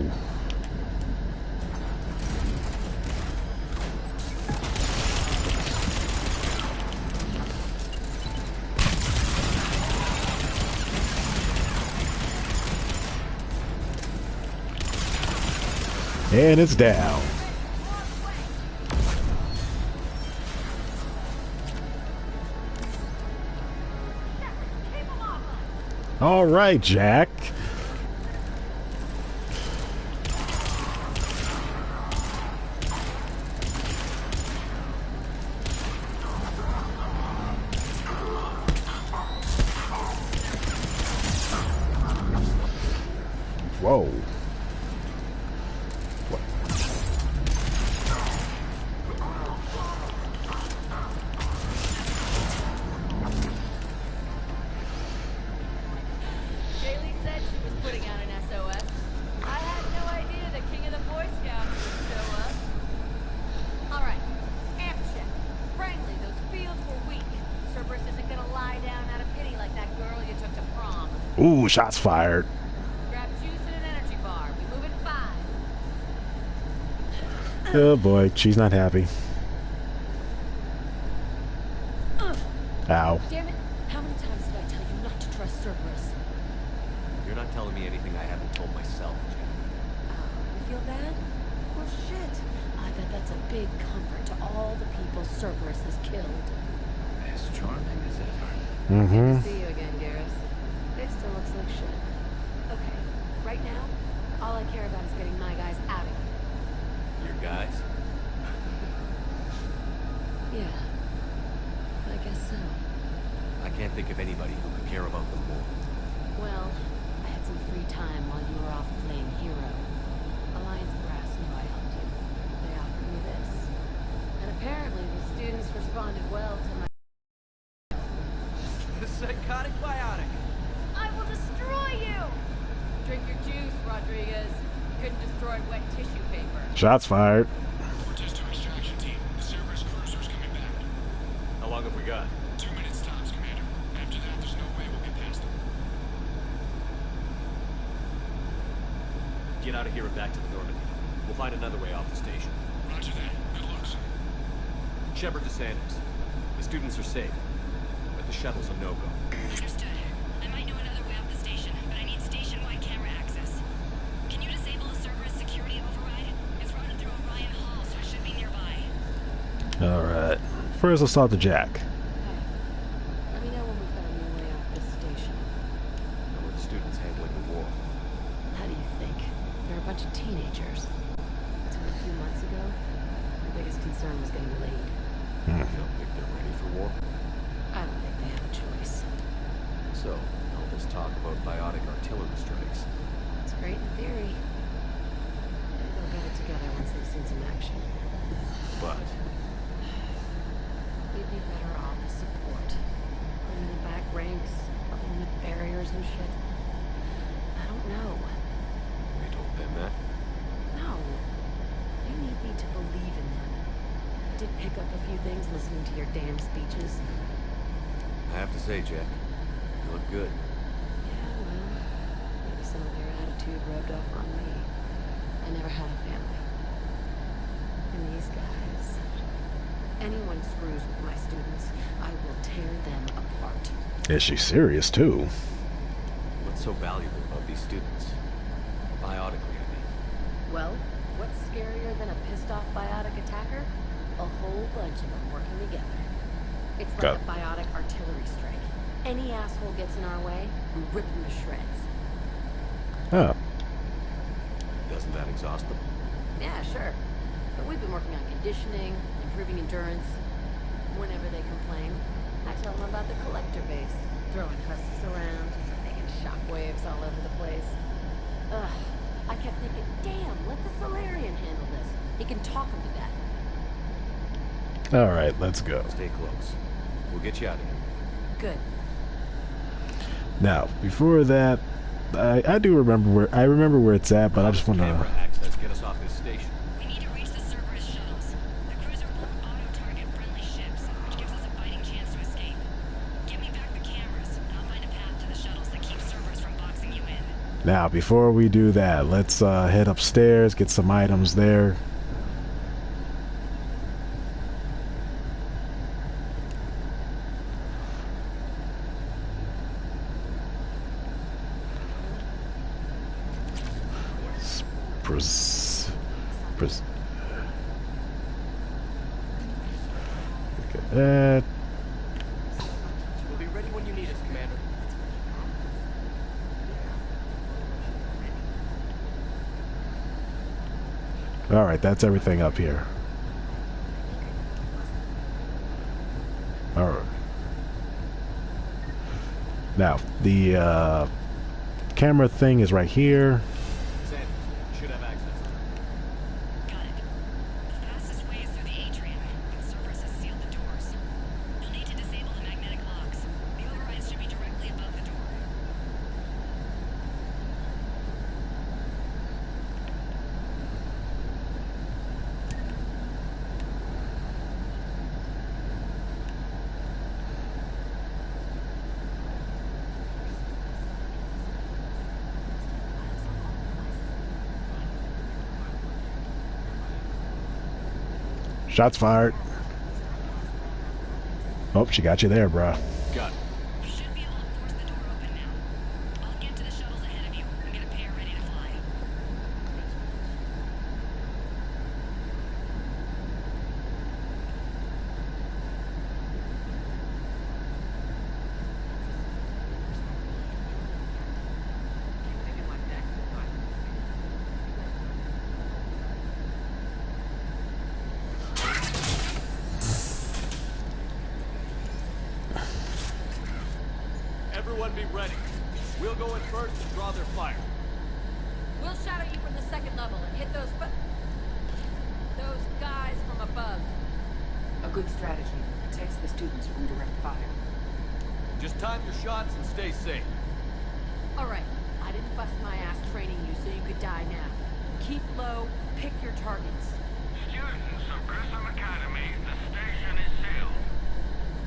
And it's down. All right, Jack. Whoa. Kaylee said she was putting out an SOS. I had no idea the king of the Boy Scouts would show up. Alright, amp check. Frankly, those fields were weak. Cerberus isn't gonna lie down out of pity like that girl you took to prom. Ooh, shots fired. Grab juice and an energy bar. We move at 5. Oh boy, she's not happy. Ow. Damn it. How many times did I tell you not to trust Cerberus? You're not telling me anything I haven't told myself, Jack. You feel bad? Well, shit. I bet that's a big comfort to all the people Cerberus has killed. As charming as ever. Mm-hmm. See you again, Garrus. It still looks like shit. Okay, right now, all I care about is getting my guys out of here. Your guys? Yeah. I guess so. I can't think of anybody who could care about them more. Well, I had some free time while you were off playing hero. Alliance Brass knew I helped you. They offered me this. And apparently the students responded well to my... The psychotic biotic. I will destroy you! Drink your juice, Rodriguez. You couldn't destroy wet tissue paper. Shots fired. Cortez to extraction team. The Cerberus cruiser's coming back. How long have we got? 2 minutes tops, Commander. After that, there's no way we'll get past them. Get out of here and back to the Normandy. We'll find another way off the station. Roger that. Good luck, sir. Shepard to Sanders. The students are safe, but the shuttle's a no-go. Understood. I might know another way off the station, but I need station-wide camera access. Can you disable the Cerberus security override? It's routed through Orion Hall, so it should be nearby. Alright. First, let's talk to Jack. Let me know when we've got a new way off this station. How are the students handling the war? How do you think? They're a bunch of teenagers. Until a few months ago, their biggest concern was getting laid. You don't think they're ready for war? I don't think they So, all this talk about biotic artillery strikes. It's great in theory. Maybe they'll get it together once they've seen some action. But We'd be better off as support. In the back ranks, helping with barriers and shit. I don't know. we told them that. No. You need me to believe in them. I did pick up a few things listening to your damn speeches. I have to say, Jack, you look good. Yeah, well, maybe some of your attitude rubbed off on me. I never had a family. And these guys... Anyone screws with my students, I will tear them apart. Is she serious, too? What's so valuable about these students? Biotically, I mean. Well, what's scarier than a pissed-off biotic attacker? A whole bunch of them working together. It's like a biotic artillery strike. Any asshole gets in our way, we rip them to shreds. Oh. Doesn't that exhaust them? Yeah, sure. But we've been working on conditioning, improving endurance. Whenever they complain, I tell them about the collector base, throwing husks around, making shockwaves all over the place. Ugh, I kept thinking, damn, let the Solarian handle this. He can talk them to death. Alright, let's go. Stay close. We'll get you out of here. Good. Now, before that, I do remember where it's at, but I just want to... Camera access, get us off this station. We need to reach the Cerberus shuttles. The cruiser won't auto-target friendly ships, which gives us a fighting chance to escape. Give me back the cameras, and I'll find a path to the shuttles that keep Cerberus from boxing you in. Now, before we do that, let's head upstairs, get some items there. Look at that. We'll be ready when you need us, Commander. Alright, that's everything up here. Alright. Now, the camera thing is right here. Sanders, you should have access. Got it. The fastest way is through the atrium, but Cerberus has sealed the doors. You'll need to disable the magnetic locks. The overrides should be directly above the door. Shots fired. Oh, she got you there, bruh. Got it. You should be able to force the door open now. I'll get to the shuttles ahead of you and get a pair ready to fly. Everyone be ready. We'll go in first and draw their fire. We'll shadow you from the second level and hit those guys from above. A good strategy protects the students from direct fire. Just time your shots and stay safe. All right, I didn't bust my ass training you so you could die now. Keep low, pick your targets. Students of Grissom Academy, the station is sealed.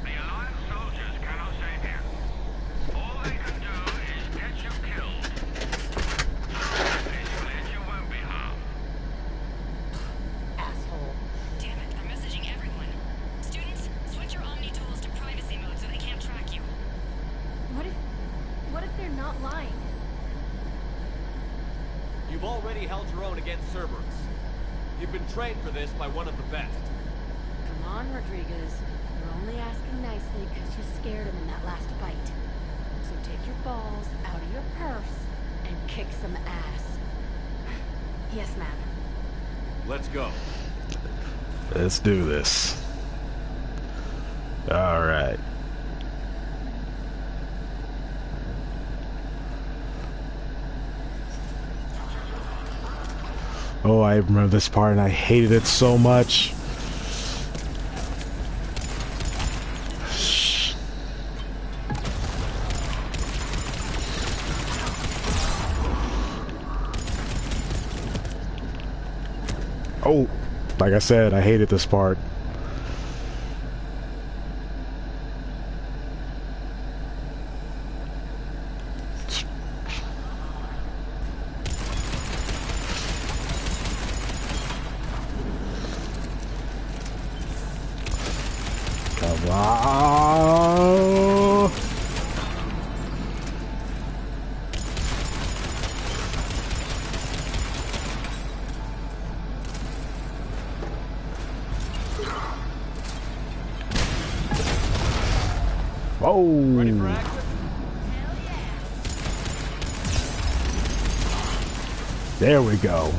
The Alliance soldiers cannot save you. All they can do is get you killed. You won't be harmed. Asshole. Damn it, they're messaging everyone. Students, switch your Omni tools to privacy mode so they can't track you. What if they're not lying? You've already held your own against Cerberus. You've been trained for this by one of the best. Come on, Rodriguez. You're only asking nicely because you scared him in that last fight. So take your balls out of your purse and kick some ass. Yes, ma'am. Let's go. Let's do this. Alright. Oh, I remember this part and I hated it so much. Oh, like I said, I hated this part. Come on. Whoa. There we go.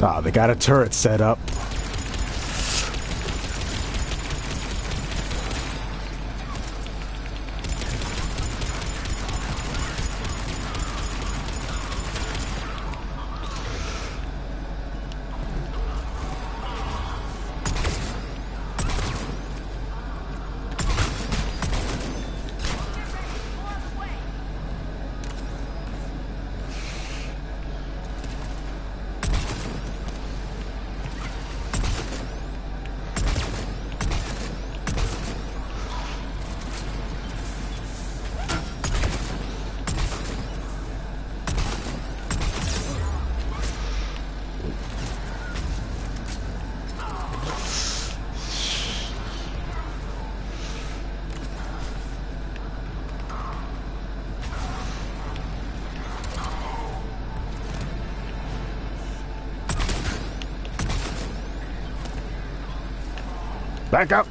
Ah, they got a turret set up. Back up.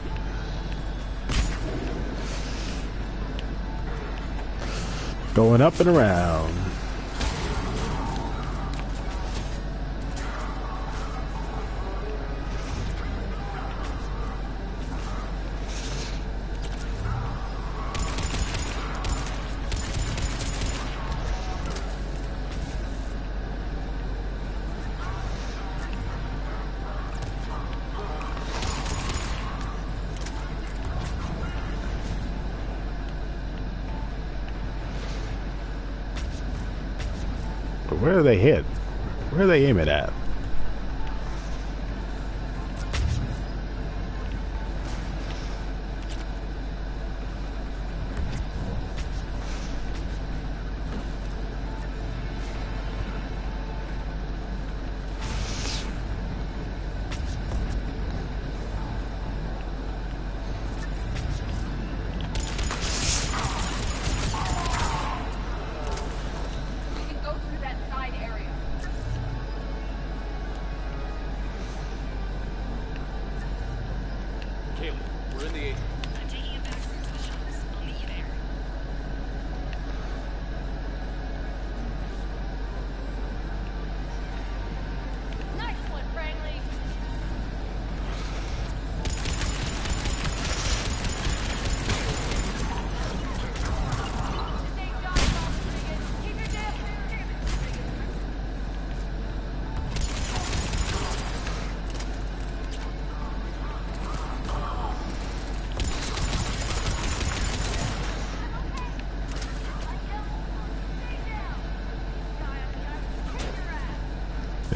Going up and around. Where do they hit? Where are they aiming at?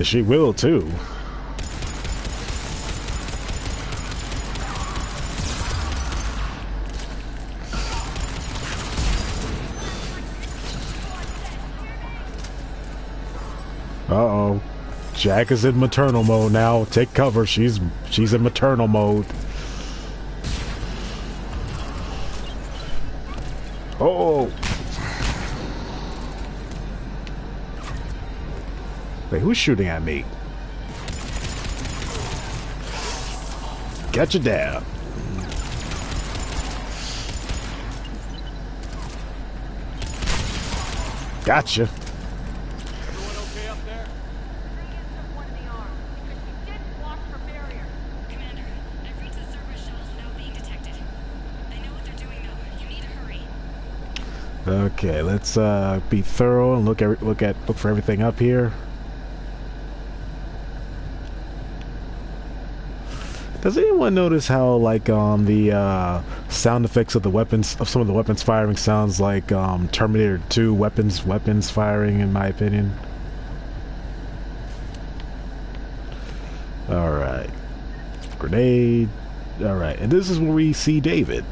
She will too. Uh-oh. Jack is in maternal mode now. Take cover. She's in maternal mode. Wait, who's shooting at me? Get you down. Gotcha. Everyone okay up there? Regan took one in the arm, but she didn't walk for barrier. Commander, I've reached the Cerberus shuttles without being detected. They know what they're doing, though. You need to hurry. Okay, let's be thorough and look for everything up here. Does anyone notice how, like, the sound effects of the weapons, of some of the weapons firing, sounds like Terminator 2 weapons firing, in my opinion? All right, grenade. All right, and this is where we see David.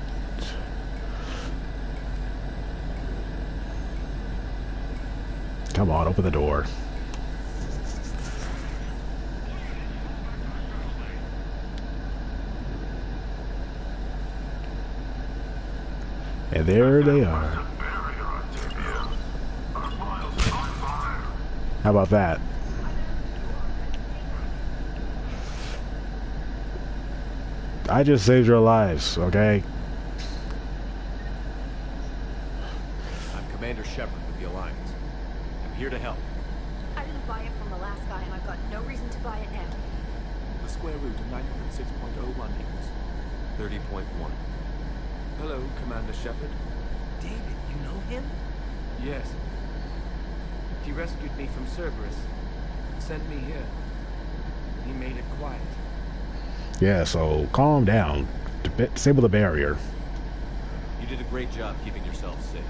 Come on, open the door. And there they are. How about that? I just saved your lives, okay? I'm Commander Shepard with the Alliance. I'm here to help. I didn't buy it from the last guy, and I've got no reason to buy it now. The square root of 906.01 equals 30.1. Hello, Commander Shepard. David, you know him? Yes. He rescued me from Cerberus. Sent me here. He made it quiet. Yeah, so calm down. Disable the barrier. You did a great job keeping yourself safe.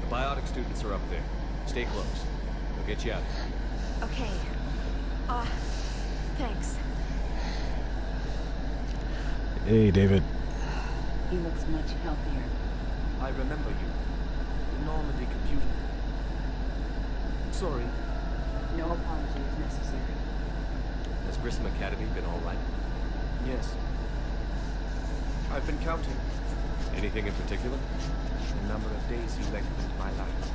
The biotic students are up there. Stay close. They'll get you out of here. Okay. Thanks. Hey, David. He looks much healthier. I remember you. The Normandy computer. Sorry. No apology is necessary. Has Grissom Academy been all right? Yes. I've been counting. Anything in particular? The number of days you lengthened my life.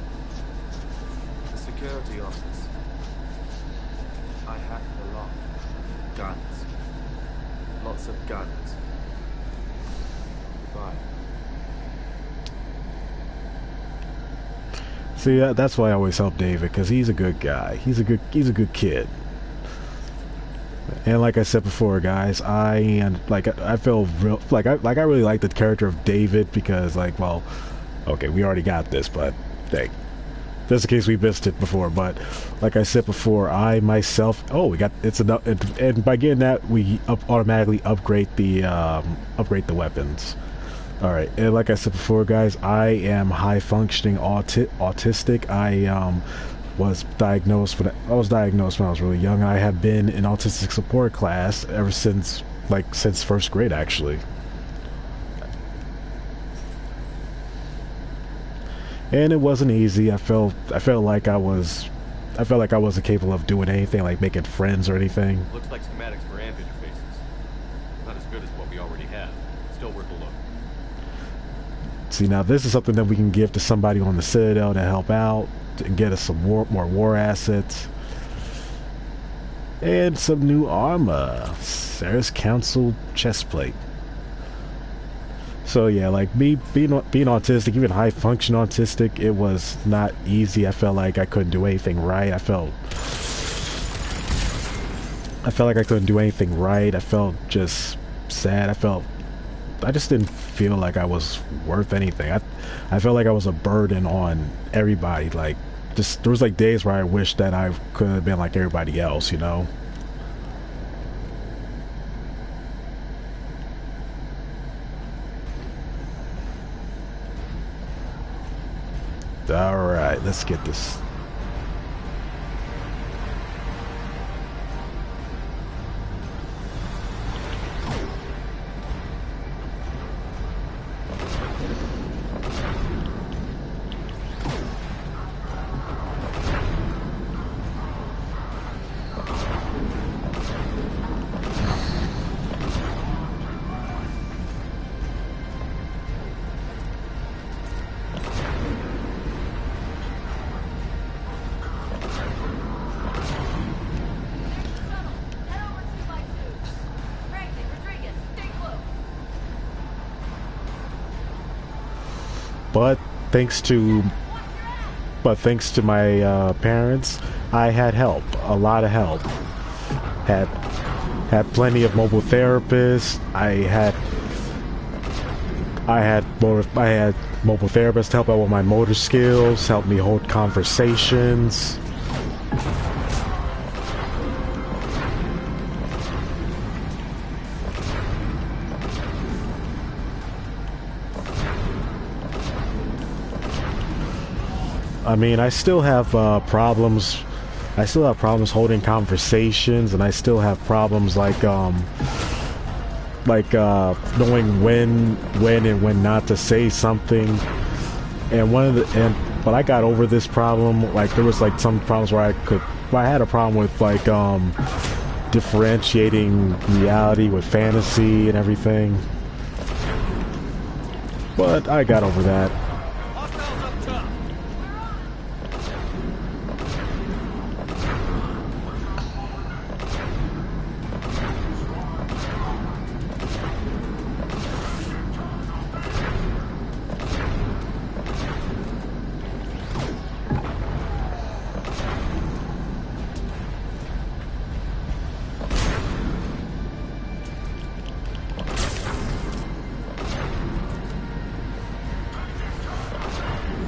The security office. I hacked the lock. Guns. Lots of guns. Goodbye. See, that's why I always help David, because he's a good guy. He's a good kid. And like I said before, guys, I feel real I really like the character of David because, like, well, okay, we already got this, but hey, just in case we missed it before. But like I said before, I myself, it's enough, and by getting that, we automatically upgrade the weapons. All right, and like I said before, guys, I am high functioning autistic. I was diagnosed when I was really young. I have been in autistic support class ever since first grade, actually. And it wasn't easy. I felt like I wasn't capable of doing anything, like making friends or anything. Looks like schematics for amp interfaces. Not as good as what we already have. Still worth a look. See, now this is something that we can give to somebody on the Citadel to help out and get us some more war assets and some new armor. Sarah's Council chestplate. So yeah, like me being autistic, even high function autistic, it was not easy. I felt like I couldn't do anything right. I felt like I couldn't do anything right. I felt just sad. I just didn't feel like I was worth anything. I felt like I was a burden on everybody. Like, just there was like days where I wished that I could have been like everybody else, you know. All right, let's get this. but thanks to my parents, I had help, a lot of help. Had plenty of mobile therapists. I had mobile therapists help out with my motor skills, help me hold conversations. I mean, I still have problems. I still have problems holding conversations, and I still have problems like knowing when and when not to say something. And but I got over this problem. Like, there was like some problems where I had a problem with like differentiating reality with fantasy and everything. But I got over that.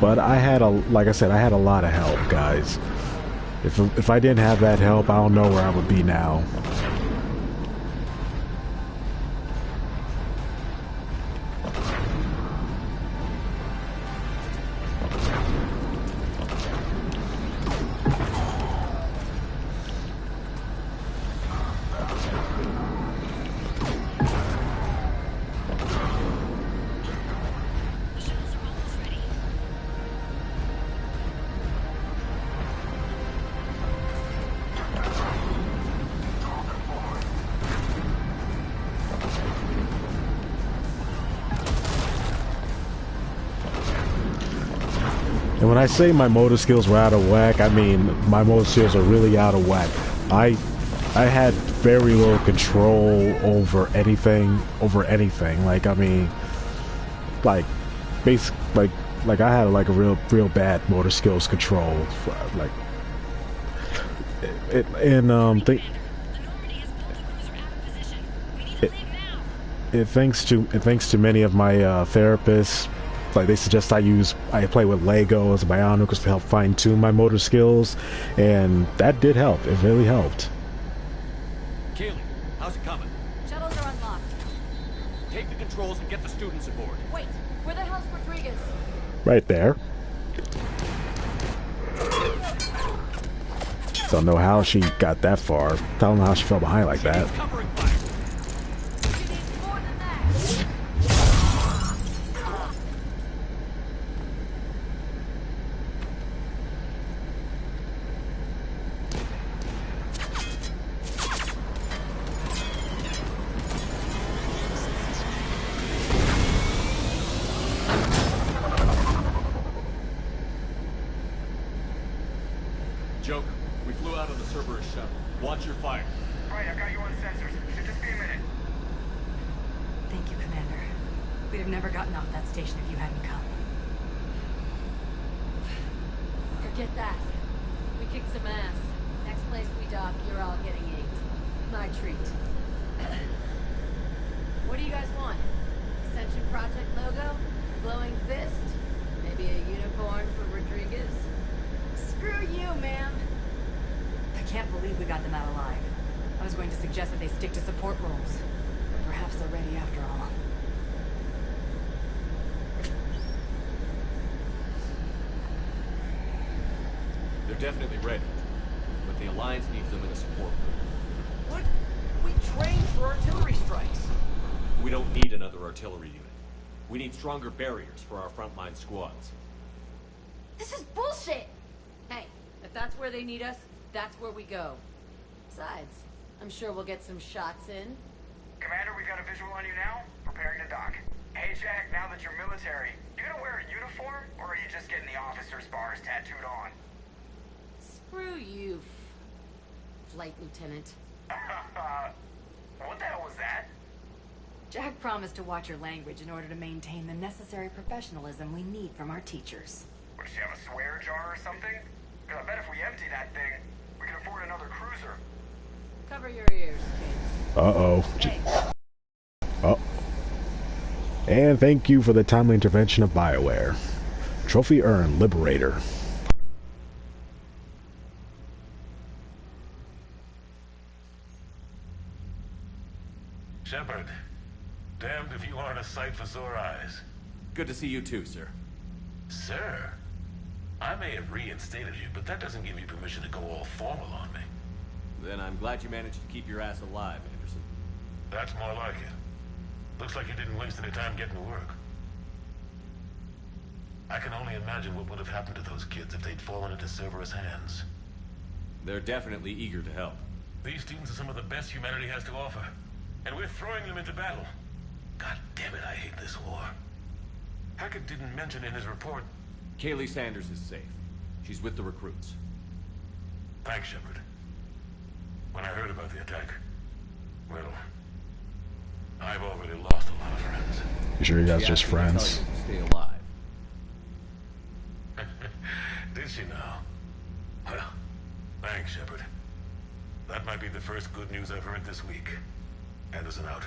But like I said, I had a lot of help, guys. If I didn't have that help, I don't know where I would be now. And when I say my motor skills were out of whack, I mean my motor skills are really out of whack. I had very little control over anything. Like, I mean, like, like I had like a real bad motor skills control. Like, thanks to many of my therapists. Like, they suggest I play with Legos and Bionicles to help fine-tune my motor skills, and that did help. It really helped. Kaylee, how's it coming? Shuttles are unlocked. Take the controls and get the students aboard. Wait, where the hell's Rodriguez? Right there. Don't know how she got that far. Don't know how she fell behind like that. Joker, we flew out of the Cerberus shuttle. Watch your fire. Right, I've got you on sensors. Should just be a minute. Thank you, Commander. We'd have never gotten off that station if you hadn't come. Forget that. We kicked some ass. Next place we dock, you're all getting inked. My treat. What do you guys want? Ascension Project logo? Glowing fist? Maybe a unicorn for Rodriguez? Screw you, ma'am. I can't believe we got them out alive. I was going to suggest that they stick to support roles. But perhaps they're ready after all. They're definitely ready, but the Alliance needs them in a support group. What? We trained for artillery strikes. We don't need another artillery unit. We need stronger barriers for our frontline squads. This is bullshit! Hey, if that's where they need us, that's where we go. Besides, I'm sure we'll get some shots in. Commander, we've got a visual on you now. Preparing to dock. Hey, Jack, now that you're military, you gonna wear a uniform, or are you just getting the officer's bars tattooed on? Screw you, Flight Lieutenant. What the hell was that? Jack promised to watch your language in order to maintain the necessary professionalism we need from our teachers. Would she have a swear jar or something? Because I bet if we empty that thing, we can afford another cruiser. Cover your ears, kids. Uh-oh. Oh. And thank you for the timely intervention of BioWare. Trophy earned, Liberator. Shepard, damned if you aren't a sight for sore eyes. Good to see you too, sir. Sir? I may have reinstated you, but that doesn't give you permission to go all formal on me. Then I'm glad you managed to keep your ass alive, Anderson. That's more like it. Looks like you didn't waste any time getting to work. I can only imagine what would have happened to those kids if they'd fallen into Cerberus' hands. They're definitely eager to help. These students are some of the best humanity has to offer, and we're throwing them into battle. God damn it, I hate this war. Hackett didn't mention in his report... Kaylee Sanders is safe. She's with the recruits. Thanks, Shepard. When I heard about the attack, well, I've already lost a lot of friends. You sure you guys just friends? Stay alive. Did she now? Well, thanks, Shepard. That might be the first good news I've heard this week. Anderson out.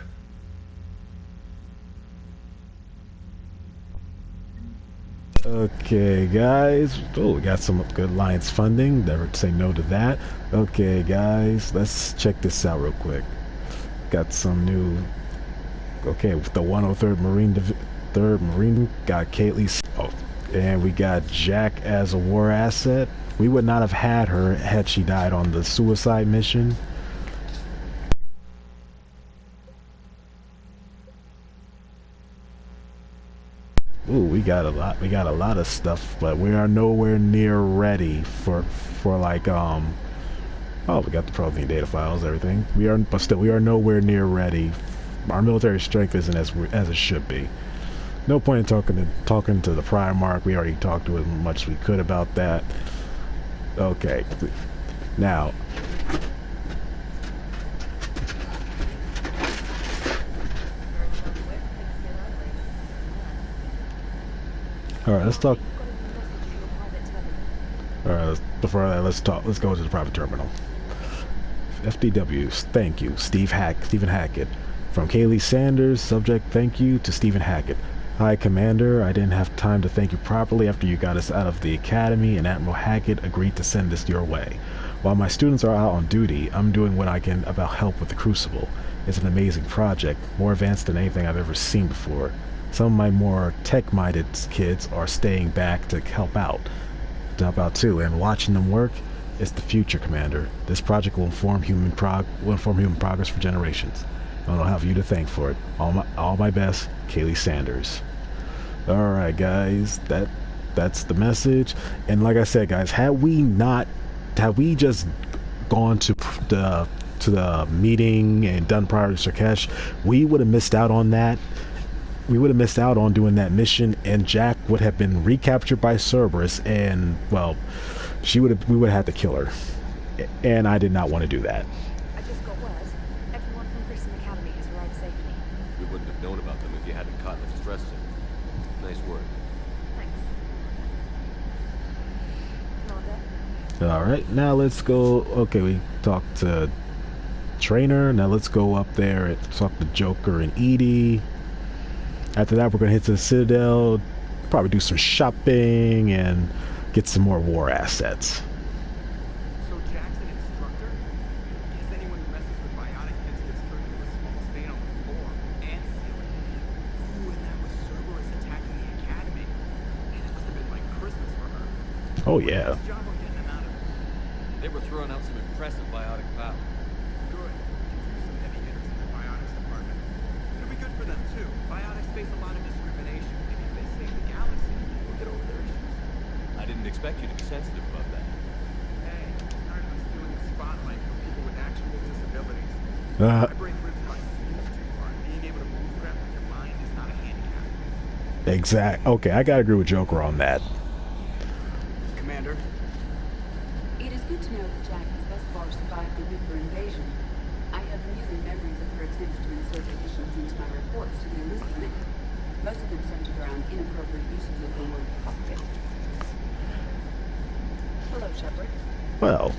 Okay, guys. Oh, we got some good Alliance funding. Never say no to that. Okay, guys. Let's check this out real quick. Got some new... Okay, with the 103rd Marine, got Kaylee... Oh, and we got Jack as a war asset. We would not have had her had she died on the suicide mission. Ooh, we got a lot of stuff, but we are nowhere near ready for like oh, we got the Prothean data files, everything. But still we are nowhere near ready. Our military strength isn't as it should be. No point in talking to the Primarch. We already talked to as much as we could about that. Okay, now. Alright, let's talk. Alright, before that, let's go to the private terminal. FDWs, thank you. Stephen Hackett. From Kaylee Sanders, subject, thank you to Stephen Hackett. Hi, Commander. I didn't have time to thank you properly after you got us out of the Academy, and Admiral Hackett agreed to send this your way. While my students are out on duty, I'm doing what I can about help with the Crucible. It's an amazing project, more advanced than anything I've ever seen before. Some of my more tech-minded kids are staying back to help out too, and watching them work is the future, Commander. This project will inform human progress for generations. I don't have you to thank for it. All my best, Kaylee Sanders. All right, guys, that's the message. And like I said, guys, had we just gone to the meeting and done prior to Sur'Kesh, we would have missed out on that. We would have missed out on doing that mission, and Jack would have been recaptured by Cerberus, and well, we would have had to kill her, and I did not want to do that. I just got word. Everyone from Grissom Academy has arrived safely. We wouldn't have known about them if you hadn't caught the distress signal. Nice work. Thanks. All right, now let's go. Okay, we talked to Trainer. Now let's go up there and talk to Joker and Edie. After that, we're going to head to the Citadel, probably do some shopping, and get some more war assets. So Jack's an instructor? Guess anyone who messes with biotic kids gets turned into a small stain on the floor and ceiling. Ooh, and that was Cerberus attacking the Academy. Man, it must have been like Christmas for her. Oh, yeah. Nice job on getting them out of it. They were throwing out some impressive biotic power. Good. Some heavy hitters in the biotics department. It'll be good for them, too. Biotics face a lot of discrimination. Maybe if they save the galaxy, we'll get over their issues. I didn't expect you to be sensitive about that. Hey, it's tired of us doing the spotlight for people with actual disabilities. My brain rips my skills too far. Being able to move crap with your mind is not a handicap. Okay, I gotta agree with Joker on that. Commander? It is good to know that Jack has thus far survived the nuclear invasion. I have been using memories of her attempts to insert additions into my reports to the Elise Clinic. Most of them centered around inappropriate uses of the word cockpit. Hello, Shepard. Well,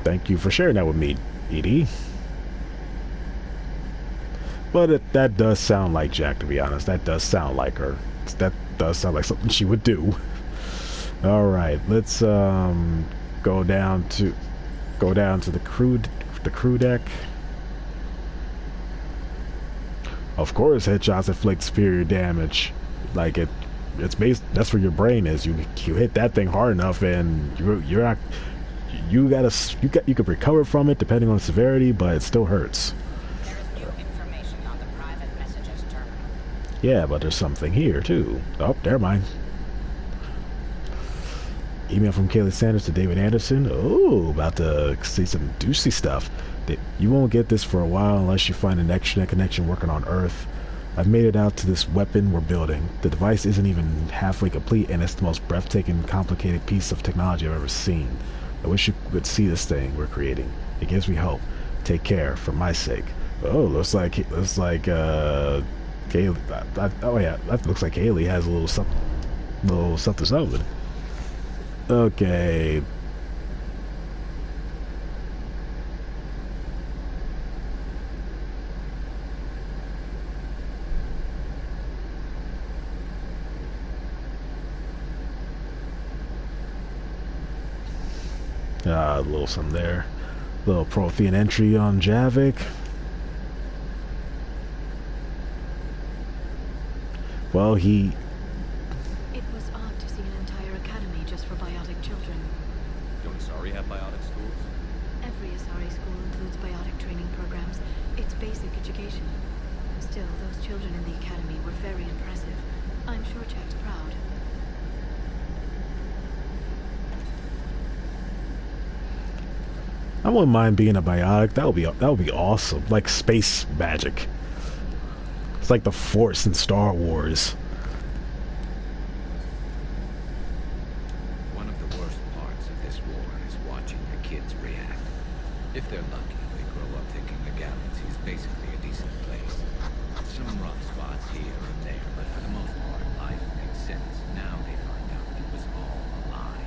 thank you for sharing that with me, Edie. But that does sound like Jack, to be honest. That does sound like her. That does sound like something she would do. All right, let's go down to the crew deck. Of course, headshots inflict superior damage. Like it's based. That's where your brain is. You hit that thing hard enough, and you're not. You could recover from it depending on the severity, but it still hurts. There is new information on the private messages terminal. Yeah, but there's something here too. Oh, never mind. Email from Kaylee Sanders to David Anderson. Oh, about to see some juicy stuff. You won't get this for a while unless you find an extranet connection working on Earth. I've made it out to this weapon we're building. The device isn't even halfway complete, and it's the most breathtaking, complicated piece of technology I've ever seen. I wish you could see this thing we're creating. It gives me hope. Take care, for my sake. Oh, looks like Kaylee. Oh yeah, that looks like Kaylee has a little something. Okay. A little something there. A little Prothean entry on Javik. Well, It was odd to see an entire academy just for biotic children. Don't Asari have biotic schools? Every Asari school includes biotic training programs. It's basic education. Still, those children in the academy were very impressive. I'm sure Jack's proud. I wouldn't mind being a biotic. That would be awesome. Like space magic. It's like the Force in Star Wars. One of the worst parts of this war is watching the kids react. If they're lucky, they grow up thinking the galaxy is basically a decent place. Some rough spots here and there, but for the most part, life makes sense. Now they find out it was all a lie.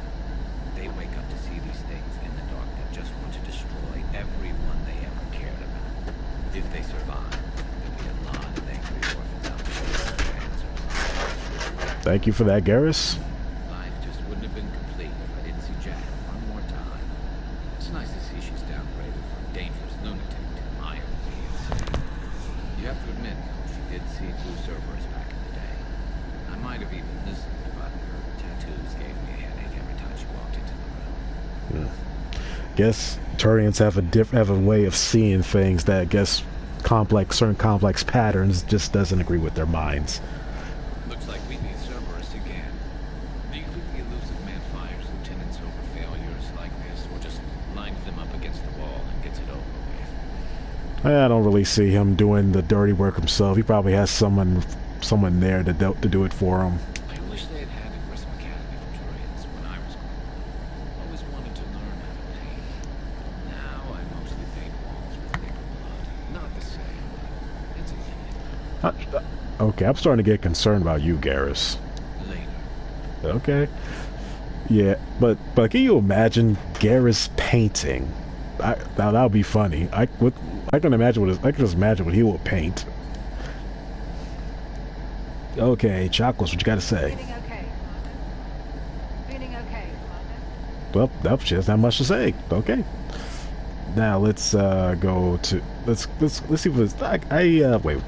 They wake up to see these things in the dark that just want to destroy everyone they ever cared about. If they survive, there'll be a lot of angry orphans out there with their answers. Thank you for that, Garrus. Life just wouldn't have been complete if I didn't see Jack one more time. It's nice to see she's downgraded from dangerous lunatic to mildly insane. You have to admit, though, she did see through Cerberus back in the day. I might have even listened, but her tattoos gave me a headache every time she walked into the room. Guess Turians have a way of seeing things that I guess certain complex patterns just doesn't agree with their minds. Looks like we need Cerberus again. Do you think the elusive man fires lieutenants over failures like this, or just lines them up against the wall and gets it over with? I don't really see him doing the dirty work himself. He probably has someone there to do it for him. I wish they had had a Grissom Academy for Turians when I was growing. Always wanted to learn how to paint. Now I mostly paint walls with liquid blood. Not the same, but it's a thing. Okay, I'm starting to get concerned about you, Garrus. Later. Okay. Yeah, but can you imagine Garrus painting? Now that would be funny. I can just imagine what he will paint. Okay, Chocolates, what you got to say? Feeling okay, Commander? Feeling okay, Well, nope, she doesn't have much to say. Okay. Now let's go to let's see what wait.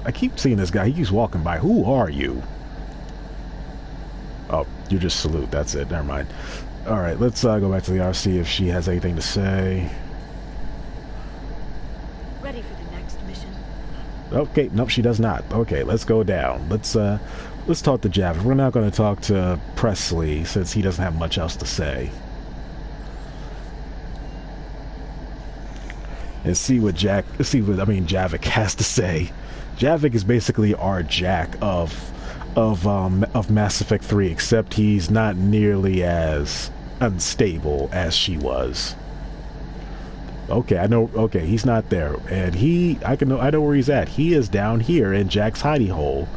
I keep seeing this guy. He keeps walking by. Who are you? Oh, you just salute. That's it. Never mind. All right, let's go back to the RC if she has anything to say. Ready for the next mission? Okay, nope, she does not. Okay, let's go down. Let's talk to Javik. We're not going to talk to Presley since he doesn't have much else to say. And see what Javik has to say. Javik is basically our Jack of Mass Effect 3, except he's not nearly as unstable as she was. Okay, I know. Okay, he's not there, and I know where he's at. He is down here in Jack's hidey hole,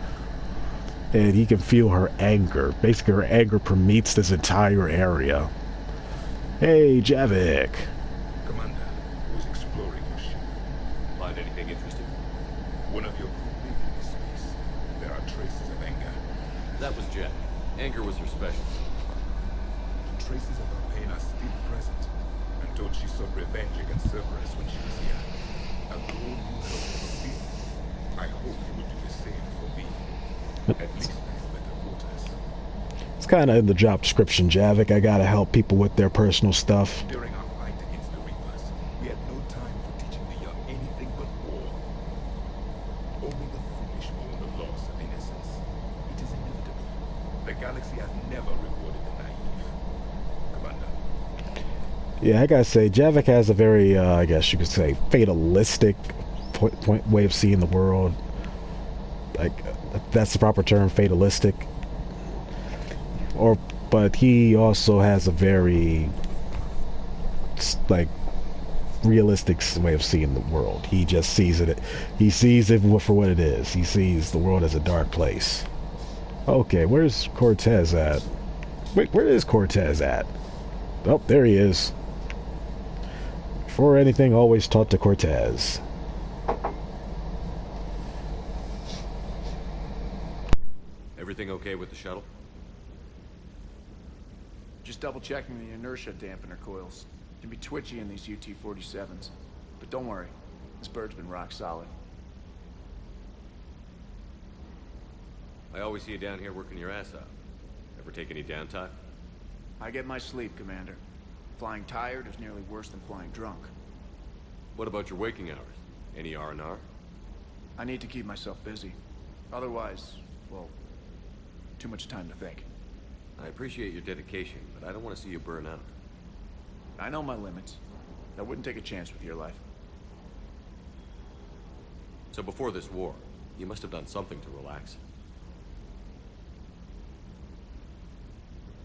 and he can feel her anger. Basically, her anger permeates this entire area. Hey, Javik. Commander, I was exploring your ship. Find anything interesting? One of your crew leaving this space. There are traces of anger. That was Jack. Anger was her specialty. Traces of her pain are still present. And told she sought revenge against Cerberus when she was here. A goal you held for me. I hope you will do the same for me. At least with better quarters. It's kind of in the job description, Javik. I gotta help people with their personal stuff. During our fight against the Reapers, we had no time for teaching the young anything but war. Only the foolish mourn the loss of innocence. It is inevitable. The galaxy has never rewarded the naive. Commander. Yeah, I gotta say, Javik has a very, I guess you could say, fatalistic way of seeing the world. Like, that's the proper term, fatalistic. But he also has a very, like, realistic way of seeing the world. He just sees it. He sees it for what it is. He sees the world as a dark place. Okay, where's Cortez at? Wait, where is Cortez at? Oh, there he is. Before anything, always talk to Cortez. Everything okay with the shuttle? Just double checking the inertia dampener coils. Can be twitchy in these UT-47s. But don't worry, this bird's been rock solid. I always see you down here working your ass off. Ever take any downtime? I get my sleep, Commander. Flying tired is nearly worse than flying drunk. What about your waking hours? Any R&R? I need to keep myself busy. Otherwise, well, too much time to think. I appreciate your dedication, but I don't want to see you burn out. I know my limits. I wouldn't take a chance with your life. So before this war, you must have done something to relax.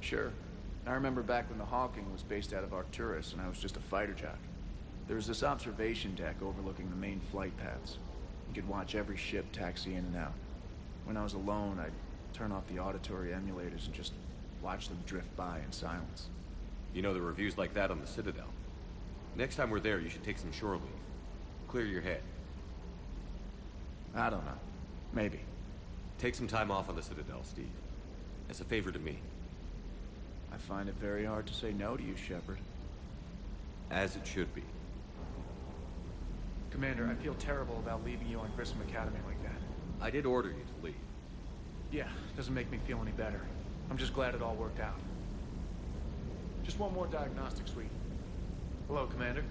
Sure. I remember back when the Hawking was based out of Arcturus and I was just a fighter jock. There was this observation deck overlooking the main flight paths. You could watch every ship taxi in and out. When I was alone, I'd turn off the auditory emulators and just watch them drift by in silence. You know, the reviews like that on the Citadel. Next time we're there, you should take some shore leave. Clear your head. I don't know. Maybe. Take some time off on the Citadel, Steve. As a favor to me. I find it very hard to say no to you, Shepard. As it should be. Commander, I feel terrible about leaving you on Grissom Academy like that. I did order you to leave. Yeah, doesn't make me feel any better. I'm just glad it all worked out. Just one more diagnostic suite. Hello, Commander.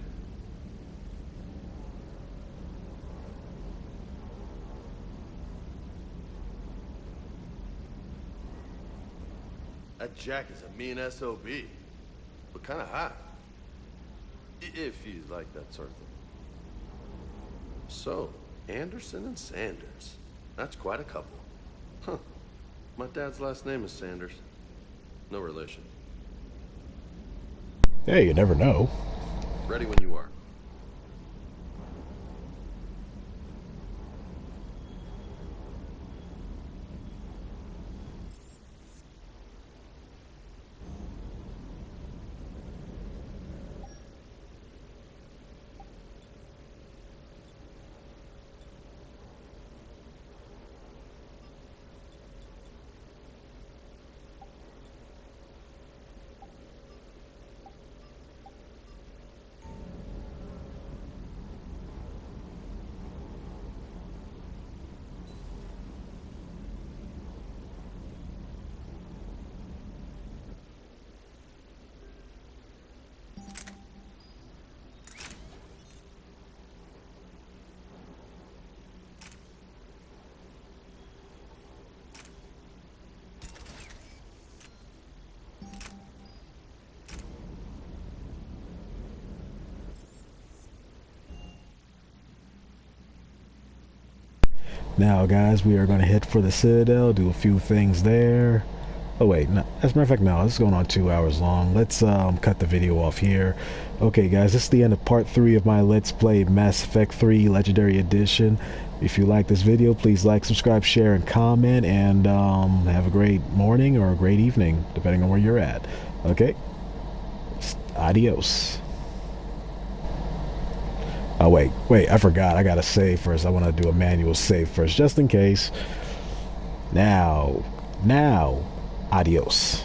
That Jack is a mean SOB, but kind of hot. If he's like that sort of thing. So, Anderson and Sanders. That's quite a couple. Huh. My dad's last name is Sanders. No relation. Hey, you never know. Ready when you are. Now, guys, we are going to head for the Citadel, do a few things there, Oh wait, no, as a matter of fact, no, this is going on 2 hours long. Let's cut the video off here. Okay guys, this is the end of part 3 of my Let's Play Mass Effect 3 Legendary Edition. If you like this video, please like, subscribe, share, and comment, and have a great morning or a great evening, depending on where you're at. Okay? Adios. Oh wait, I forgot. I gotta save first. I want to do a manual save first, just in case. Now, adios.